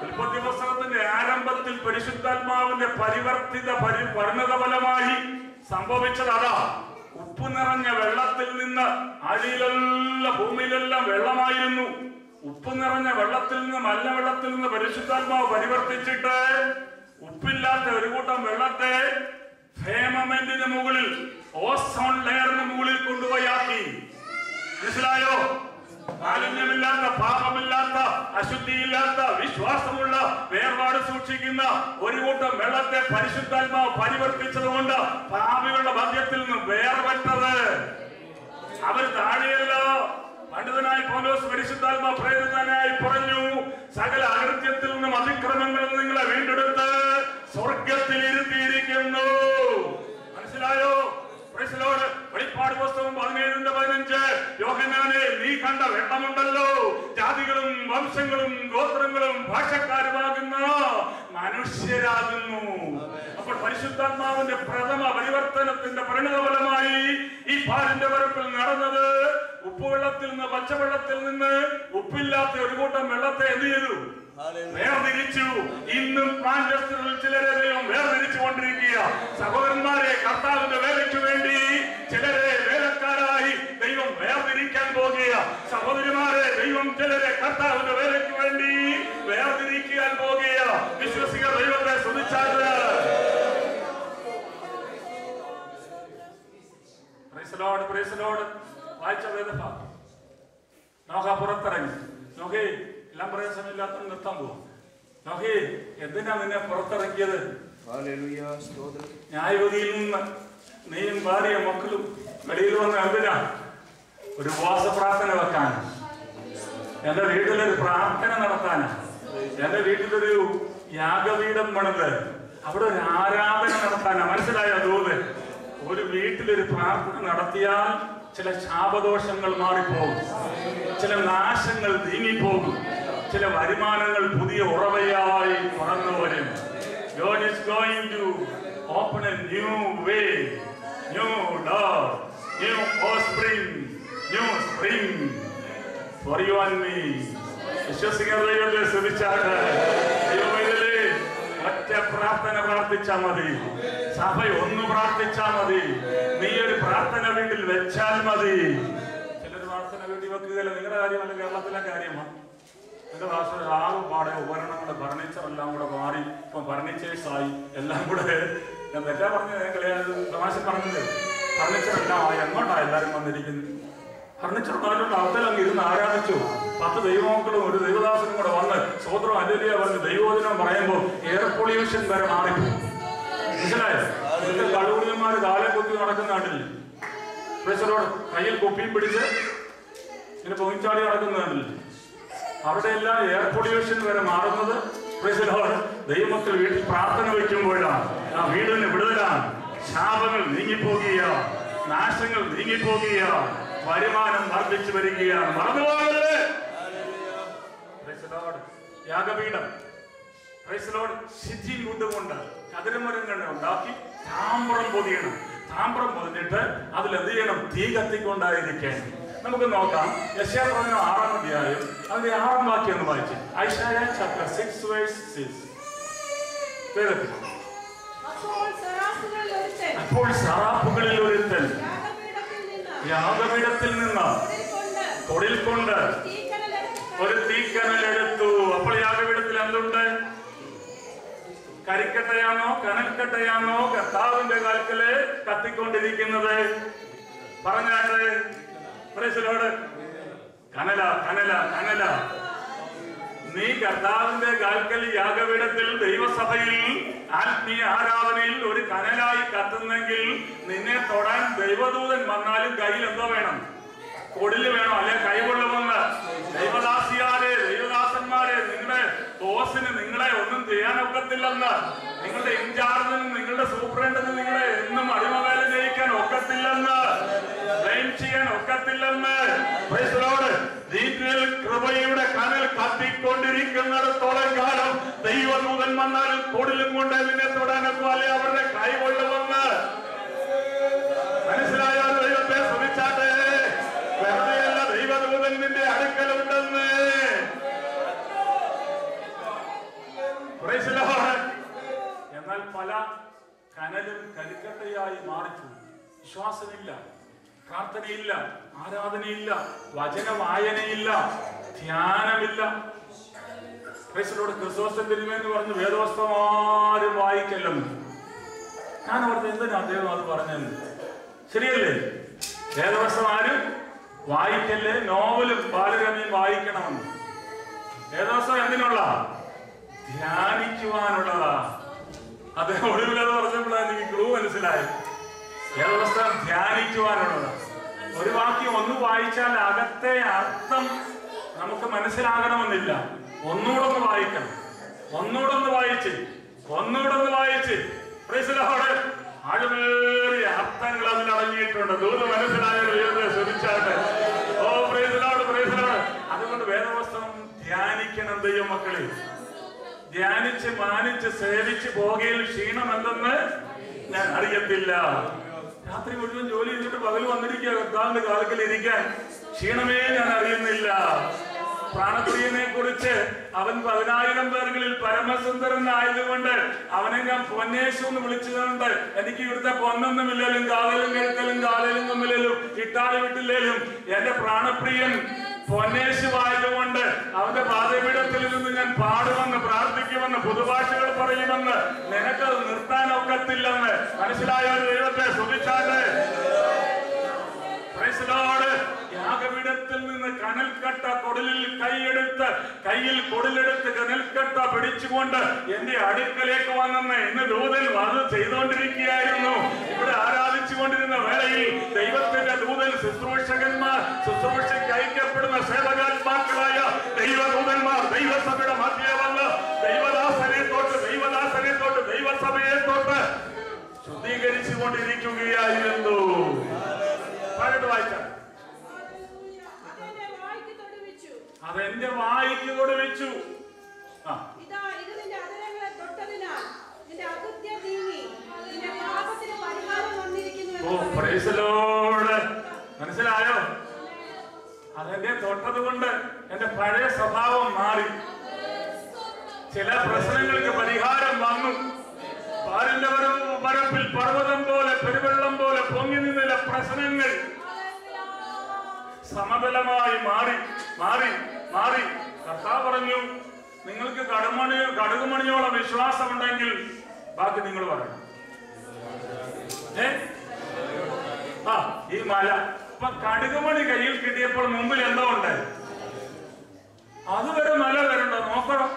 ഉൽപ്പത്തി പുസ്തകത്തിന്റെ ആരംഭത്തിൽ പരിശുദ്ധാത്മാവിന്റെ പരിവർത്തിത പരിണത ഫലമായി സംഭവിച്ചത് അതാ. ഉപ്പ് നിറഞ്ഞ വെള്ളത്തിൽ നിന്ന് അടിയിലെല്ലാം ഭൂമിയിലെല്ലാം വെള്ളമായിരുന്നു. ഉപ്പ് നിറഞ്ഞ വെള്ളത്തിൽ നിന്ന്, മല്ല വെള്ളത്തിൽ നിന്ന് പരിശുദ്ധാത്മാവ് പരിവർത്തിച്ചിട്ട് ഉപ്പില്ലാത്ത ഒരു കൂട്ടം വെള്ളത്തെ ഫേമമെന്റിന് മുകളിൽ, ഓസോൺ ലെയറിന് മുകളിൽ കൊണ്ടുപോയി ആക്കി. മനസ്സിലായോ? മാലിന്യമില്ലാത്ത, പാപമില്ലാത്ത, അശുദ്ധിയില്ലാത്ത, വിശ്വാസമുള്ള, വേർപാട് സൂക്ഷിക്കുന്ന ഒരു കൂട്ടം വെള്ളത്തെ പരിശുദ്ധാത്മാവ് പരിവർത്തിച്ചതുകൊണ്ട് പാപികളുടെ മധ്യത്തിൽ നിന്ന് വേർപെട്ടത്. അവർ താഴെയല്ല. പണ്ഡിതനായി പൗലോസ് പരിശുദ്ധാത്മ പ്രേരിതനായി പറഞ്ഞു, സകല അകൃത്യത്തിൽ നിന്നും അതിക്രമങ്ങളിൽ നിങ്ങളെ വീണ്ടെടുത്ത് സ്വർഗത്തിൽ ഇരുത്തിയിരിക്കുന്നു. മനസ്സിലായോ? വെളിപ്പാട് പുസ്തകം 17:15 യോഹന്നാനെ, നീ കണ്ട വെട്ടമുണ്ടല്ലോ, ജാതികളും വംശങ്ങളും ഗോത്രങ്ങളും ഭാഷക്കാരുമാകുന്ന മനുഷ്യരാകുന്നു. അപ്പോൾ പരിശുദ്ധാത്മാവിന്റെ പ്രഥമ പരിവർത്തനത്തിന്റെ പരിണതഫലമായി ഈ പാലിന്റെ പരപ്പിൽ നടന്നത് ഉപ്പുവെള്ളത്തിൽ നിന്ന് പച്ചവെള്ളത്തിൽ നിന്ന് ഉപ്പില്ലാത്ത ഒരു കൂട്ടം വെള്ളത്തെ എന്ത് ചെയ്തു? വേർതിരിച്ചു. ഇന്നും മാഞ്ചസ്റ്ററിൽ ചിലരെ ദൈവം വേർതിരിച്ചു കൊണ്ടിരിക്കുക. സഹോദരന്മാരെ, കർത്താവിന്റെ വേലയ്ക്ക് വേണ്ടി ചിലരെ വേലക്കാരായി ദൈവം വേർതിരിക്കാൻ പോകുക. സഹോദരിമാരെ, ദൈവം ചിലരെ കർത്താവിന്റെ വേലയ്ക്ക് വേണ്ടി വേർതിരിക്കാൻ പോകുക. വിശ്വസിക്കുക, ദൈവത്തെ സ്തുതിച്ചാട്ട്. വായിച്ച വേദഭാഗം നോക്ക പുറത്തിറങ്ങി. നോക്കേ, എല്ലാം പറയാൻ സമയമില്ലാത്ത നിർത്താൻ പോവാം. നോക്കേ, എന്തിനാ നിന്നെ പുറത്തിറക്കിയത്? ന്യായവതിയിൽ നിന്ന് നീയും ഭാര്യ മക്കളും വെളിയിൽ വന്ന് എന്തിനാ? ഒരു ഉപവാസ പ്രാർത്ഥന വെക്കാൻ, എന്റെ വീട്ടിലൊരു പ്രാർത്ഥന നടത്താൻ, എന്റെ വീട്ടിലൊരു യാഗപീഠം പണിത് അവിടെ ഒരു ആരാധന നടത്താനാ. മനസ്സിലായോ? തോത് ഒരു വീട്ടിലൊരു പ്രാർത്ഥന നടത്തിയാൽ ചില ശാപദോഷങ്ങൾ മാറിപ്പോകും, ചില നാശങ്ങൾ നീങ്ങിപ്പോകും, ചില വരുമാനങ്ങൾ പുതിയ ഉറവയായി തുറന്നു വരും. God is going to open a new way, new door, new offspring, new spring for you and me. വിശ്വസിക്കുന്ന ദൈവത്തെ സ്തുതിച്ചാട്ട്. ദൈവമേ, ഒറ്റ പ്രാർത്ഥന പ്രാർത്ഥിച്ചാൽ മതി. സഭ ഒന്ന് പ്രാർത്ഥിച്ചാൽ മതി. നീ ഒരു പ്രാർത്ഥന വീട്ടിൽ വെച്ചാൽ മതി. ചിലർ പ്രാർത്ഥന വീട്ടിൽ വെക്കുകയല്ല. നിങ്ങളുടെ കാര്യമല്ല, കേരളത്തിലെ കാര്യമാണ്. എന്റെ ഭാഷ ആകെ പാടെ ഉപകരണങ്ങളുടെ ഫർണിച്ചർ എല്ലാം കൂടെ മാറി. ഇപ്പം ഫർണിച്ചേഴ്സായി എല്ലാം കൂടെ. ഞാൻ തെറ്റാ പറഞ്ഞത്, തമാശ പറഞ്ഞത്. ഫർണിച്ചർ എല്ലാം ആയി. എങ്ങോട്ടാണ് എല്ലാവരും വന്നിരിക്കുന്നത്? ഫർണിച്ചർ മാറ്റുകൊണ്ട് അവത്തിലങ്ങ് ഇരുന്ന് ആരാധിച്ചു. 10 ദൈവമക്കളും ഒരു ദൈവദാസനും കൂടെ വന്ന് സ്വോത്രം അല്ലേലിയ പറഞ്ഞ് ദൈവോചനം പറയുമ്പോൾ എയർ പൊല്യൂഷൻ വരെ മാറിപ്പോകും. മനസ്സിലായോ? കളുകുടിയന്മാര് കാലം കുത്തി നടക്കുന്ന നാട്ടിൽ കയ്യിൽ കുപ്പിയും പിടിച്ച് ഇങ്ങനെ പൊങ്ങിച്ചാടി നടക്കുന്ന നാട്ടിൽ അവിടെ എല്ലാം എയർ പൊല്യൂഷൻ വരെ മാറുന്നത് ദൈവമക്കൾ വീട്ടിൽ പ്രാർത്ഥന വയ്ക്കുമ്പോഴാണ്. ആ വീടിന് വിടുതലാണ്. ശാപങ്ങൾ നീങ്ങിപ്പോകുക, നാശങ്ങൾ നീങ്ങിപ്പോകുക, വരുമാനം വർദ്ധിച്ചു വരികയാണ്. മറന്നുപോകരുത്. യാഗപീഠം ശിഥിൽ കൊണ്ടുകൊണ്ട് കതിരമരങ്ങൾ ഉണ്ടാക്കി താമ്രം പൊതിയണം. താമ്രം പൊതിഞ്ഞിട്ട് അതിൽ എന്ത് ചെയ്യണം? തീ കത്തിക്കൊണ്ടായിരിക്കാൻ. നമുക്ക് നോക്കാം. യെശയ്യാ പ്രവചനം 6-ാം അധ്യായം അതിന്റെ 6-ാം വാക്യം ഒന്ന് വായിച്ചു. ഐശയ്യാ chapter 6:6. അപ്പോൾ സറാഫുകളിൽ ഒരുത്തൻ യാഗപീഠത്തിൽ നിന്ന് തൊടിൽ കൊണ്ട് ഒരു തീക്കനലെടുത്തു. അപ്പോൾ യാഗപീഠത്തിൽ എന്തുണ്ട്? കരിക്കട്ടയാണോ കനൽക്കട്ടയാണോ കർത്താവിന്റെ കാൽക്കല് കത്തിക്കൊണ്ടിരിക്കുന്നത്? പറഞ്ഞാട്ട് കനല കനല കനല. നീ കർത്താവിന്റെ കാൽക്കൽ യാഗപീഠത്തിൽ ദൈവസഭയിൽ ആത്മീയ ആരാധനയിൽ ഒരു കനലായി കത്തുന്നെങ്കിൽ നിന്നെ തൊടാൻ ദൈവദൂതൻ വന്നാലും കയ്യിൽ എന്തോ വേണം? കൊടില് വേണം, അല്ലെ കൈകൊള്ളുമെന്ന്. ദൈവദാസിയാരെ, ദൈവദാസന്മാരെ, നിങ്ങളുടെ ബോസിന് നിങ്ങളെ ഒന്നും ചെയ്യാനൊക്കത്തില്ലെന്ന്, നിങ്ങളുടെ ഇൻചാർജിനും നിങ്ങളുടെ സൂപ്രണ്ടിനും നിങ്ങളെ എന്നും അടിമവേല ചെയ്യിക്കാൻ ഒക്കത്തില്ലെന്ന്, ബ്ലെയിം ചെയ്യാൻ ഒക്കത്തില്ലെന്ന്. കൃപയുടെ കനൽ കത്തിക്കൊണ്ടിരിക്കുന്നിടത്തോളം കാലം ദൈവദൂതൻ വന്നാലും കൊടിലും കൊണ്ട് നിന്നെ തൊടാനൊക്കെ അല്ലെ അവരുടെ കൈകൊള്ളുമെന്ന്. മനസ്സിലായോ? ദൈവത്തെ സ്തുതിച്ചാട്ടെ. വെറുതെയല്ല, ദൈവദൂതൻ നിന്റെ അടുക്കലുണ്ടെന്ന്. എന്നാൽ പല കനലും കരിക്കട്ടയായി മാറിച്ചു. വിശ്വാസമില്ല, പ്രാർത്ഥനയില്ല, ആരാധനയില്ല, വചന വായനയില്ല, ധ്യാനമില്ല. ക്രിസ്തുവിന്റെ തിരുമേനി പറഞ്ഞു വേദപുസ്തകം ആരും വായിക്കല്ലെന്ന്. ഞാൻ ഓർത്ത് എന്തിനാ അദ്ദേഹം അത് പറഞ്ഞെന്ന്. ശരിയല്ലേ? വേദപുസ്തകം ആരും വായിക്കല്ലേ, നോവലും ബാലരമയും വായിക്കണമെന്ന്. വേദപുസ്തകം എന്തിനുള്ള? ധ്യാനിക്കുവാനുള്ളതാ. അദ്ദേഹം ഒടുവിലത് പറഞ്ഞപ്പോഴാണ് എനിക്ക് ക്ലൂ മനസ്സിലായത്. വേദപുസ്തകം ധ്യാനിക്കുവാനുള്ളതാ. ഒരു വാക്യം ഒന്ന് വായിച്ചാൽ അകത്തെ അർത്ഥം നമുക്ക് മനസ്സിലാകണമെന്നില്ല. ഒന്നുകൂടെ വായിക്കണം, ഒന്നുകൂടെ വായിച്ച് ആഴമേറിയ അർത്ഥങ്ങൾ അതിൽ അടങ്ങിയിട്ടുണ്ട്. ദൂരം മനസ്സിലായത് ശ്രദ്ധിച്ചാട്ടെ. ഓ പ്രൈസ് ദി ലോർഡ്. അതുകൊണ്ട് വേദപുസ്തകം ധ്യാനിക്കണം ദൈവമക്കളെ. ധ്യാനിച്ച് മാനിച്ച് സേവിച്ച് പോകയിൽ ക്ഷീണം എന്തെന്ന് ഞാൻ അറിയത്തില്ല. രാത്രി മുഴുവൻ ജോലി ചെയ്തിട്ട് പകൽ വന്നിരിക്കുക കർത്താവിന്റെ കാലത്തിൽ ഇരിക്കാൻ ക്ഷീണമേ ഞാൻ അറിയുന്നില്ല. പ്രാണപ്രിയനെ കുറിച്ച് അവൻ 10,000 പേർകളിൽ പരമസുന്ദരനായതുകൊണ്ട് അവനെ ഞാൻ പൊന്നേശു എന്ന് വിളിച്ചതുകൊണ്ട് എനിക്ക് ഇവിടുത്തെ പൊന്നൊന്നുമില്ലേലും കാതലും കഴുത്തലും കാലലും തമ്മിലും ഇട്ടാളി വിട്ടില്ലേലും എന്റെ പ്രാണപ്രിയൻ പൊന്നേശുവായതുകൊണ്ട് അവന്റെ പാദപീഠത്തിൽ നിന്ന് ഞാൻ പാടുമെന്ന് പ്രാർത്ഥിക്കുമെന്ന് പുതുഭാഷകൾ പറയുമെന്ന് നിനക്കത് നിർത്താൻ ഒക്കത്തില്ലെന്ന് മനസ്സിലായ ഒരു ദൈവത്തെ സ്തുതിച്ചാട്ടെ. യാഗപീഠത്തിൽ നിന്ന് കനൽക്കട്ട കയ്യിൽ കൊടിലെടുത്ത് കനൽക്കട്ട പിടിച്ചുകൊണ്ട് എന്റെ അടുക്കലേക്ക് വന്നെന്ന് ഇന്ന് ദൂതൻ അത് ചെയ്തുകൊണ്ടിരിക്കുകയായിരുന്നു. ഇവിടെ ആരാധിച്ചുകൊണ്ടിരുന്ന വേളയിൽ ദൈവത്തിന്റെ ദൂതൻ ശുശ്രൂഷയ്ക്ക് ഐക്യപ്പെടുന്ന സേവകാത്മാക്കളായ ദൈവദൂതന്മാർ ദൈവസഭയുടെ മധ്യേ വന്ന് ദൈവദാസനെ തൊട്ട് ദൈവസഭയെ തൊട്ട് ശുദ്ധീകരിച്ചു കൊണ്ടിരിക്കുകയായിരുന്നു. വായിച്ചാൽ അതെന്റെ വായിക്ക് കൊടുവിച്ചു. മനസ്സിലായോ? അതെന്റെ തൊട്ടത് കൊണ്ട് എന്റെ പഴയ സ്വഭാവം മാറി. ചില പ്രശ്നങ്ങൾക്ക് പരിഹാരം വന്നു. പാലിന്റെ പരപ്പിൽ പർവ്വതം പോലെ പെരുവെള്ളം പോലെ പൊങ്ങി നിന്നില്ല പ്രശ്നങ്ങൾ സമതലമായി മാറി. കർത്താവ് പറഞ്ഞു, നിങ്ങൾക്ക് കടുകുമണിയോളം വിശ്വാസമുണ്ടെങ്കിൽ ബാക്കി നിങ്ങൾ പറയണം. ഈ മല ഇപ്പൊ കടുകുമണി കയ്യിൽ കിട്ടിയപ്പോൾ മുമ്പിൽ എന്തോ ഉണ്ടായി. അതുവരെ മല വരണ്ടോ നോക്കണം.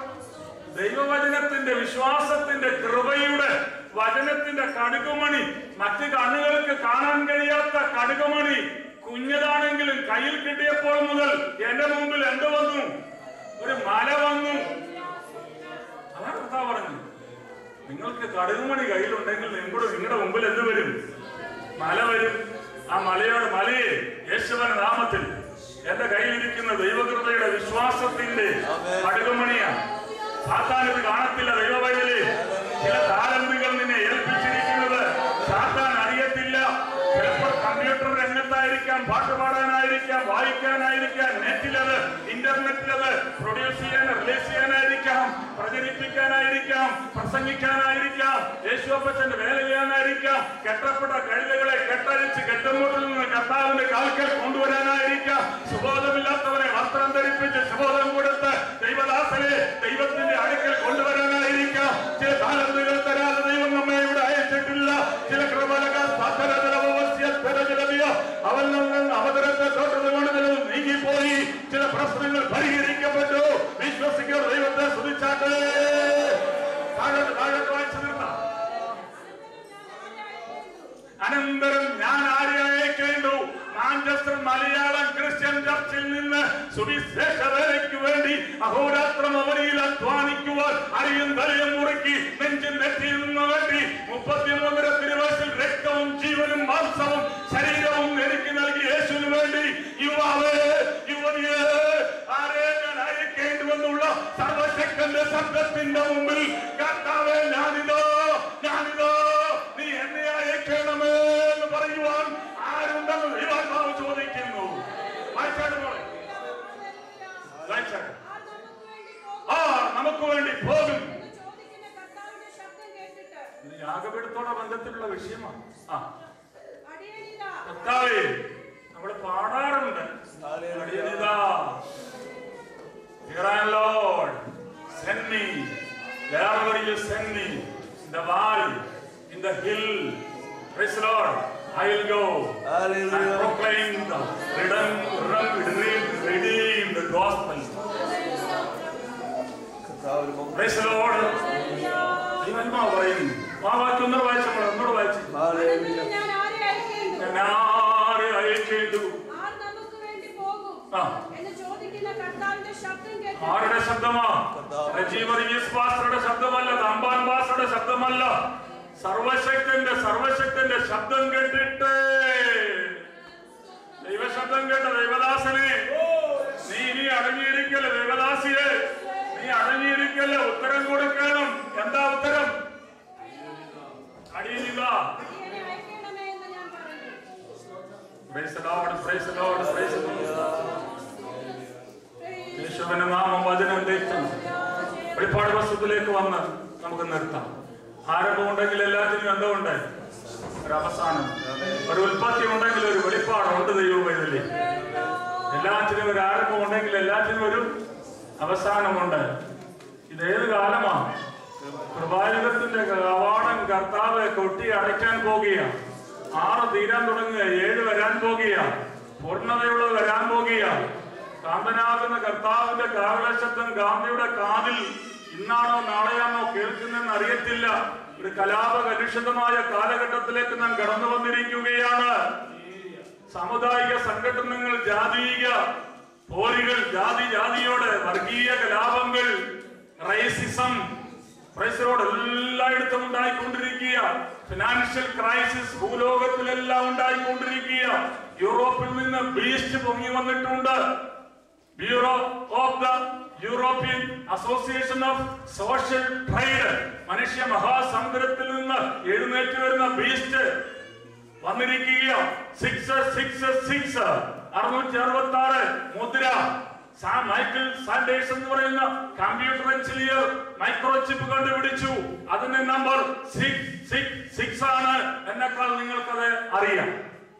ദൈവവചനത്തിന്റെ വിശ്വാസത്തിന്റെ കൃപയുടെ വചനത്തിന്റെ കടുകുമണി, മറ്റ് കണ്ണുകൾക്ക് കാണാൻ കഴിയാത്ത കടുകുമണി കുഞ്ഞതാണെങ്കിലും കയ്യിൽ കിട്ടിയപ്പോൾ മുതൽ എന്റെ മുമ്പിൽ എന്ത് വന്നു? ഒരു മല വന്നു. അതാണ് കർത്താവ് പറഞ്ഞു, നിങ്ങൾക്ക് കടുകുമണി കയ്യിലുണ്ടെങ്കിൽ നിങ്ങളുടെ മുമ്പിൽ എന്ത് വരും? മല വരും. ആ മലയെ യേശുവിന്റെ നാമത്തിൽ എന്റെ കയ്യിലിരിക്കുന്ന ദൈവകൃപയുടെ വിശ്വാസത്തിന്റെ കടുകുമണിയാണ്. സാത്താൻ ഇത് കാണത്തില്ല. ദൈവവൈദ്യരെ ചില താലന്തുകൾ നിന്നെ ഏൽപ്പിച്ചിരിക്കുന്നത് സാത്താൻ അറിയത്തില്ല. ചിലപ്പോൾ കമ്പ്യൂട്ടർ രംഗത്തായിരിക്കാം, പാട്ടുപാടാനായിരിക്കാം, വായിക്കാനായിരിക്കാം, നെറ്റിലത് ഇന്റർനെറ്റിലത് പ്രൊഡ്യൂസ് ചെയ്യാൻ റിലീസ് ചെയ്യാനായിരിക്കാം, പ്രചരിപ്പിക്കാനായിരിക്കാം, പ്രസംഗിക്കാനായിരിക്കാം, യേശുവപ്പച്ചന്റെ വേല ചെയ്യാനായിരിക്കാം, കെട്ടപ്പെട്ട കഴുതകളെ കെട്ടഴിച്ച് കെട്ടുമൂട്ടിൽ നിന്ന് കർത്താവിന്റെ കാൽക്കൽ കൊണ്ടുവരാനായിരിക്കാം, സുബോധമില്ലാത്തവരെ വസ്ത്രം ധരിപ്പിച്ച് സുബോധം കൊടുത്ത് ദൈവദാസനെ ദൈവത്തിന്റെ അടുക്കൽ കൊണ്ടുവരാനായിരിക്കാം. ചില താലന്തുകൾ തരാതെ ദൈവം നമ്മെ ഇവിടെ അയച്ചിട്ടില്ല. ചില അവതരത്തെ തൊട്ടതുകൊണ്ട് നീങ്ങിപ്പോയി. ചില പ്രശ്നങ്ങൾ പരിഹരിക്കപ്പെട്ടു. വിശ്വസിക്കുക, ദൈവത്തെ സ്തുതിച്ചാട്ടെ. വായിച്ചു നിർത്താം. അനന്തരം ഞാൻ ആരെ അയക്കേണ്ടു? മാഞ്ചസ്റ്റർ മലയാളം ക്രിസ്ത്യൻ ചർച്ചിൽ നിന്ന് സുവിശേഷ വേലയ്ക്ക് വേണ്ടി അഹോരാത്രം അവരിൽ അധ്വാനിക്കുവാൻ അരിയും തലയും മുറുക്കി നെഞ്ചും നെറ്റിയിൽ നിന്ന് വേണ്ടി 33 തിരുവയസ്സിൽ രക്തവും ജീവനും മാംസവും ശരീരവും എനിക്ക് നൽകി യേശുവിന് വേണ്ടി യുവതിയെ ആരെ ഞാൻ അയക്കേണ്ടുവെന്നുള്ള സർവശക്തന്റെ ശബ്ദത്തിന്റെ മുമ്പിൽ കർത്താവേ ഞാനിതോ നീ എന്നെ അയക്കണമേ എന്ന് പറയുവാൻ ആരുണ്ടെന്ന് ദൈവാത്മാവ് ചോദിക്കുന്നു. നമുക്ക് വേണ്ടി പോകും. ഇത് യാഗപീഠത്തോടെ ബന്ധത്തിലുള്ള വിഷയമാണ്. കർത്താവേ നമ്മള് പാടാറുണ്ട്. Lord, send me wherever you send me, in the valley, in the hill. Praise the Lord. I will go. Hallelujah. And proclaim the redeemed gospel. Praise the Lord. ദൈവമാ പറയുന്നു. ആ വാക്യം ഒന്നുകൂടെ വായിച്ചു. ഞാൻ ആരെ അയക്കേണ്ടു?
എന്ന് ചോദിക്കുന്ന കർത്താവിന്റെ ശബ്ദം കേട്ടു.
ആരുടെ ശബ്ദമാ? റജീവ് വർഗീസ് പാസ്റ്ററുടെ ശബ്ദമല്ല, തമ്പാൻ പാസ്റ്ററുടെ ശബ്ദമല്ല, സർവശക്തന്റെ ശബ്ദം കേട്ടിട്ട് ദൈവശബ്ദം കേട്ട ദൈവദാസനെ, നീ അടങ്ങിയിരിക്കല്. ദൈവദാസിയെ, നീ അടങ്ങിയിരിക്കല്. ഉത്തരം കൊടുക്കണം. എന്താ ഉത്തരം? അടിയിലില്ല.
അടിയനെ അയക്കണമേ എന്ന് ഞാൻ പറഞ്ഞു.
Praise the Lord, praise the Lord, praise the Lord. യേശുവിന്റെ നാമം വചനം ദൈവം. വെളിപ്പാട് പുസ്തകത്തിലേക്ക് വന്ന് നമുക്ക് നിർത്താം. ആരംഭം ഉണ്ടെങ്കിൽ എല്ലാത്തിനും എന്തോ ഉണ്ട്? ഒരു അവസാനം. ഒരു ഉൽപ്പത്തി ഉണ്ടെങ്കിൽ ഒരു വെളിപ്പാടുണ്ട്. ദൈവവേദനയിൽ എല്ലാത്തിനും ഒരു ആരംഭം ഉണ്ടെങ്കിൽ എല്ലാത്തിനും ഒരു അവസാനമുണ്ട്. ഇതേത് കാലമാണ്? കൃപായുഗത്തിന്റെ കവാടം കർത്താവ് കൊട്ടി അടയ്ക്കാൻ പോകുകയാണ്. 6 തീരാൻ തുടങ്ങുക, 7 വരാൻ പോകുകയാണ്. പൂർണ്ണതയുള്ളത് വരാൻ പോകുകയാണ്. കാന്തനാകുന്ന കർത്താവിന്റെ കാവല ശബ്ദം ഗാന്ധിയുടെ കാതിൽ ഇന്നാണോ നാളെയാണോ കേൾക്കുന്നതെന്ന് അറിയത്തില്ല. ഒരു കലാപ കലുഷിതമായ കാലഘട്ടത്തിലേക്ക് നാം കടന്നു വന്നിരിക്കുകയാണ്. സാമുദായിക സംഘടനകൾ, ജാതീയ പോരുകൾ, ജാതിയോട് വർഗീയ കലാപങ്ങൾ, റൈസിസം, പ്രൈസറോട് എല്ലായിടത്തും ഉണ്ടായിക്കൊണ്ടിരിക്കുക. Financial crisis ഭൂലോകത്തിലെല്ലാം ഉണ്ടായിക്കൊണ്ടിരിക്കുക. യൂറോപ്പിൽ നിന്ന് ബീസ്റ്റ് പൊങ്ങി വന്നിട്ടുണ്ട്. Bureau of the European association of social trade, മനുഷ്യ മഹാസമുദ്രത്തിൽ നിന്ന് എഴുന്നേറ്റ് വരുന്ന ബീസ്റ്റ് വന്നിരിക്കുക. 666 666 മുദ്ര. മൈക്കിൾ സാൻഡേഴ്സ് എന്ന് പറയുന്ന കമ്പ്യൂട്ടർ എഞ്ചിനീയർ മൈക്രോചിപ്പ് കണ്ടുപിടിച്ചു. അതിന്റെ നമ്പർ 666 ആണ്. എന്നെക്കാൾ നിങ്ങൾക്കത് അറിയാം.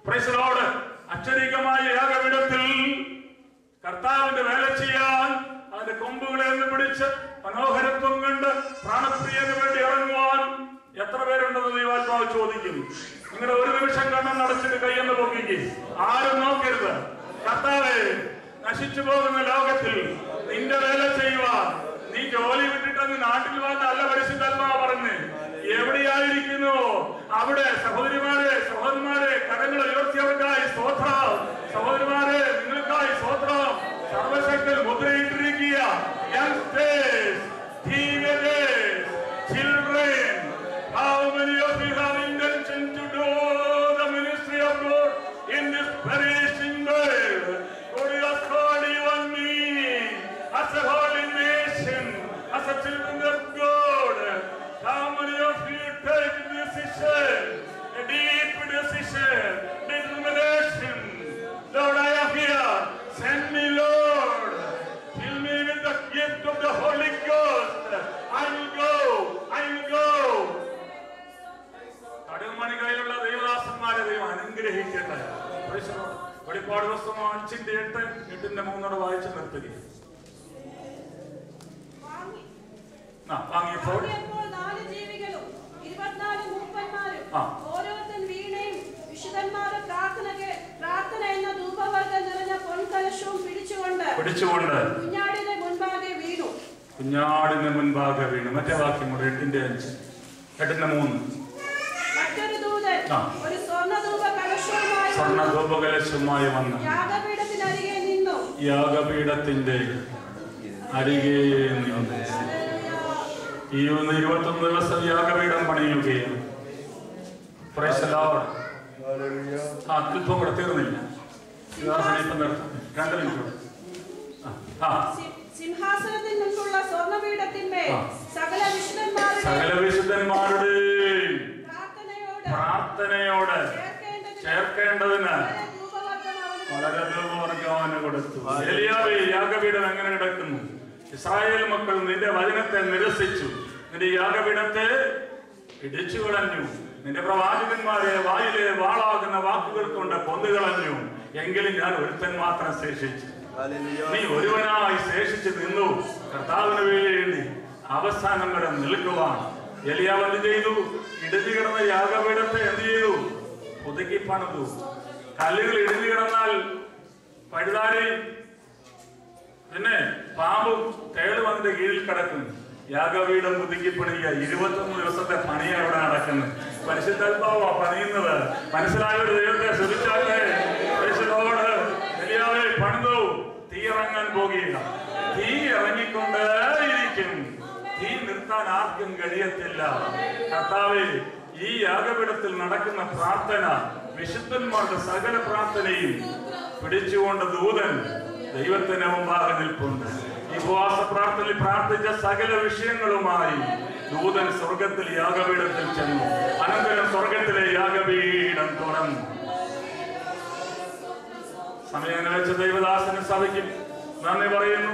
Price the Lord. അക്ഷരികമായ യാഗപീഠത്തിൽ കർത്താവിന്റെ വേല ചെയ്യാൻ അതിന്റെ കൊമ്പുകളെ ഒന്ന് പിടിച്ച് മനോഹരത്വം കണ്ട് പ്രാണപ്രിയന് വേണ്ടി ഇറങ്ങുവാൻ എത്ര പേരുണ്ടെന്ന് ദൈവാത്മാവ് ചോദിക്കുന്നു. നിങ്ങളുടെ ഒരു നിമിഷം കണ്ണം നടച്ചിട്ട് കൈയെന്ന് പൊക്കിക്ക്. ആരും നോക്കരുത്. കർത്താവേ, നശിച്ചു പോകുന്ന ലോകത്തിൽ നിന്റെ വേല ചെയ്യുവാൻ നീ ജോലി വിട്ടിട്ടങ്ങ് നാട്ടിൽ വന്നല്ല പരിശുദ്ധാത്മാവ് പറഞ്ഞ് എവിടെയായിരിക്കുന്നു അവിടെ സഹോദരിമാരെ, സഹോദരന്മാരെ, കരങ്ങൾ ഉയർത്തിയവർക്കായി സ്തോത്രം. സഹോദരിമാരെ, നിങ്ങൾക്കായി സ്തോത്രം. സർവശക്തൻ മുദ്രയിട്ടിരിക്കുക. Youngsters, teenagers, children, how many of you have intention to do the ministry of God in this perishing world? God has called you and me as a holy nation, as a children of God. How many of you take decision, a deep decision, determination? Lord, I am here. Send me, Lord. Fill me with the gift of the Holy Ghost. I will go. I will go. കടുമണികയിലുള്ള ദൈവദാസന്മാരെ ദൈവം അനുഗ്രഹിക്കട്ടെ. വെളിപ്പാട് പുസ്തകം 5:8 വായിച്ച് നിർത്തുക.
വാങ്ങിയപ്പോൾ 4 ജീവികളും 24 മൂപ്പന്മാരും ഓരോരുത്തൻ വീണയും വിശുദ്ധന്മാരുടെ പ്രാർത്ഥന എന്ന ധൂപവർഗ്ഗം നിറഞ്ഞ പൊൻകലശവും പിടിച്ചുകൊണ്ട് കുഞ്ഞാടിന്റെ മുൻപാകെ വീണു. മറ്റേ വാക്യം കൂടെ 8:5 8:3. മറ്റൊരു ദൂതൻ ഒരു
സ്വർണ്ണധൂപകലശവുമായി വന്നു
യാഗപീഠത്തിനരികെ നിന്നു.
യാഗപീഠത്തിന്റെ അരികെ നിന്നു. ഈ 21 ദിവസം യാഗപീഠം പണിയുകയാണ്. അല്പം കൂടെ തീർന്നില്ല. ഇപ്പം നിർത്താം. 2 മിനിറ്റ്.
സിംഹാസനത്തിൽ നിന്നുള്ള സ്വർണ്ണപീഠത്തിന്മേൽ സകല
വിശുദ്ധന്മാരുടെ പ്രാർത്ഥനയോട് ചേർക്കേണ്ടതിന് വളരെ ധൂപവർഗ്ഗം കൊടുത്തു. ഏലിയാവേ, യാഗപീഠം എങ്ങനെ കിടക്കുന്നു? ഇസ്രായേൽ മക്കൾ നിന്റെ വചനത്തെ നിരസിച്ചു. നിന്റെ യാഗപീഠത്തെ ഇടിച്ചു കളഞ്ഞു. നിന്റെ പ്രവാചകന്മാരെ വായിലെ വാളാകുന്ന വാക്കുകൾ കൊണ്ട് കൊന്നുകളഞ്ഞു. എങ്കിലും ഞാൻ ഒരുത്തൻ മാത്രം ശേഷിച്ചു. നീ ഒരുവനായി ശേഷിച്ചു നിന്നു. കർത്താവിന് വേണ്ടി അവസാനം വരെ നിൽക്കുവാൻ എലിയാവ് എന്ത് ചെയ്തു? ഇടിഞ്ഞു കിടന്ന യാഗപീഠത്തെ എന്ത് ചെയ്തു? പുതുക്കി പണിതു. കല്ലുകൾ ഇടിഞ്ഞു കിടന്നാൽ പഴുതാരി പിന്നെ പാമ്പും തേളും അതിന്റെ കീഴിൽ കിടക്കുന്നു. യാഗപീഠം പുതുക്കി പണിയുക. 21 ദിവസത്തെ പണിയാണ് അവിടെ നടക്കുന്നത്. പരിശുദ്ധാത്മാവാ പണിയുന്നത്. മനസ്സിലായ ഒരു ദൈവത്തെ ശ്രദ്ധിച്ചാലേ എലിയാവേ പണിതു. ഇറങ്ങാൻ പോകുക. തീ ഇറങ്ങിക്കൊണ്ടേയിരിക്കും. തീ നിർത്താൻ ആർക്കും കഴിയത്തില്ല. കർത്താവേ, ഈ യാഗപീഠത്തിൽ നടക്കുന്ന പ്രാർത്ഥന, വിശുദ്ധന്മാരുടെ സകല പ്രാർത്ഥനയും പിടിച്ചുകൊണ്ട് ദൂതൻ ദൈവത്തിന് മുമ്പാകെ നിൽപ്പുണ്ട്. ഈ ഉപവാസ പ്രാർത്ഥനയിൽ പ്രാർത്ഥിച്ച സകല വിഷയങ്ങളുമായി ദൂതൻ സ്വർഗത്തിൽ യാഗപീഠത്തിൽ ചെന്നു. അനന്തരം സ്വർഗത്തിലെ യാഗപീഠം തുറന്നു. സമയം വെച്ച ദൈവദാസന് സഭയ്ക്കും നന്ദി പറയുന്നു.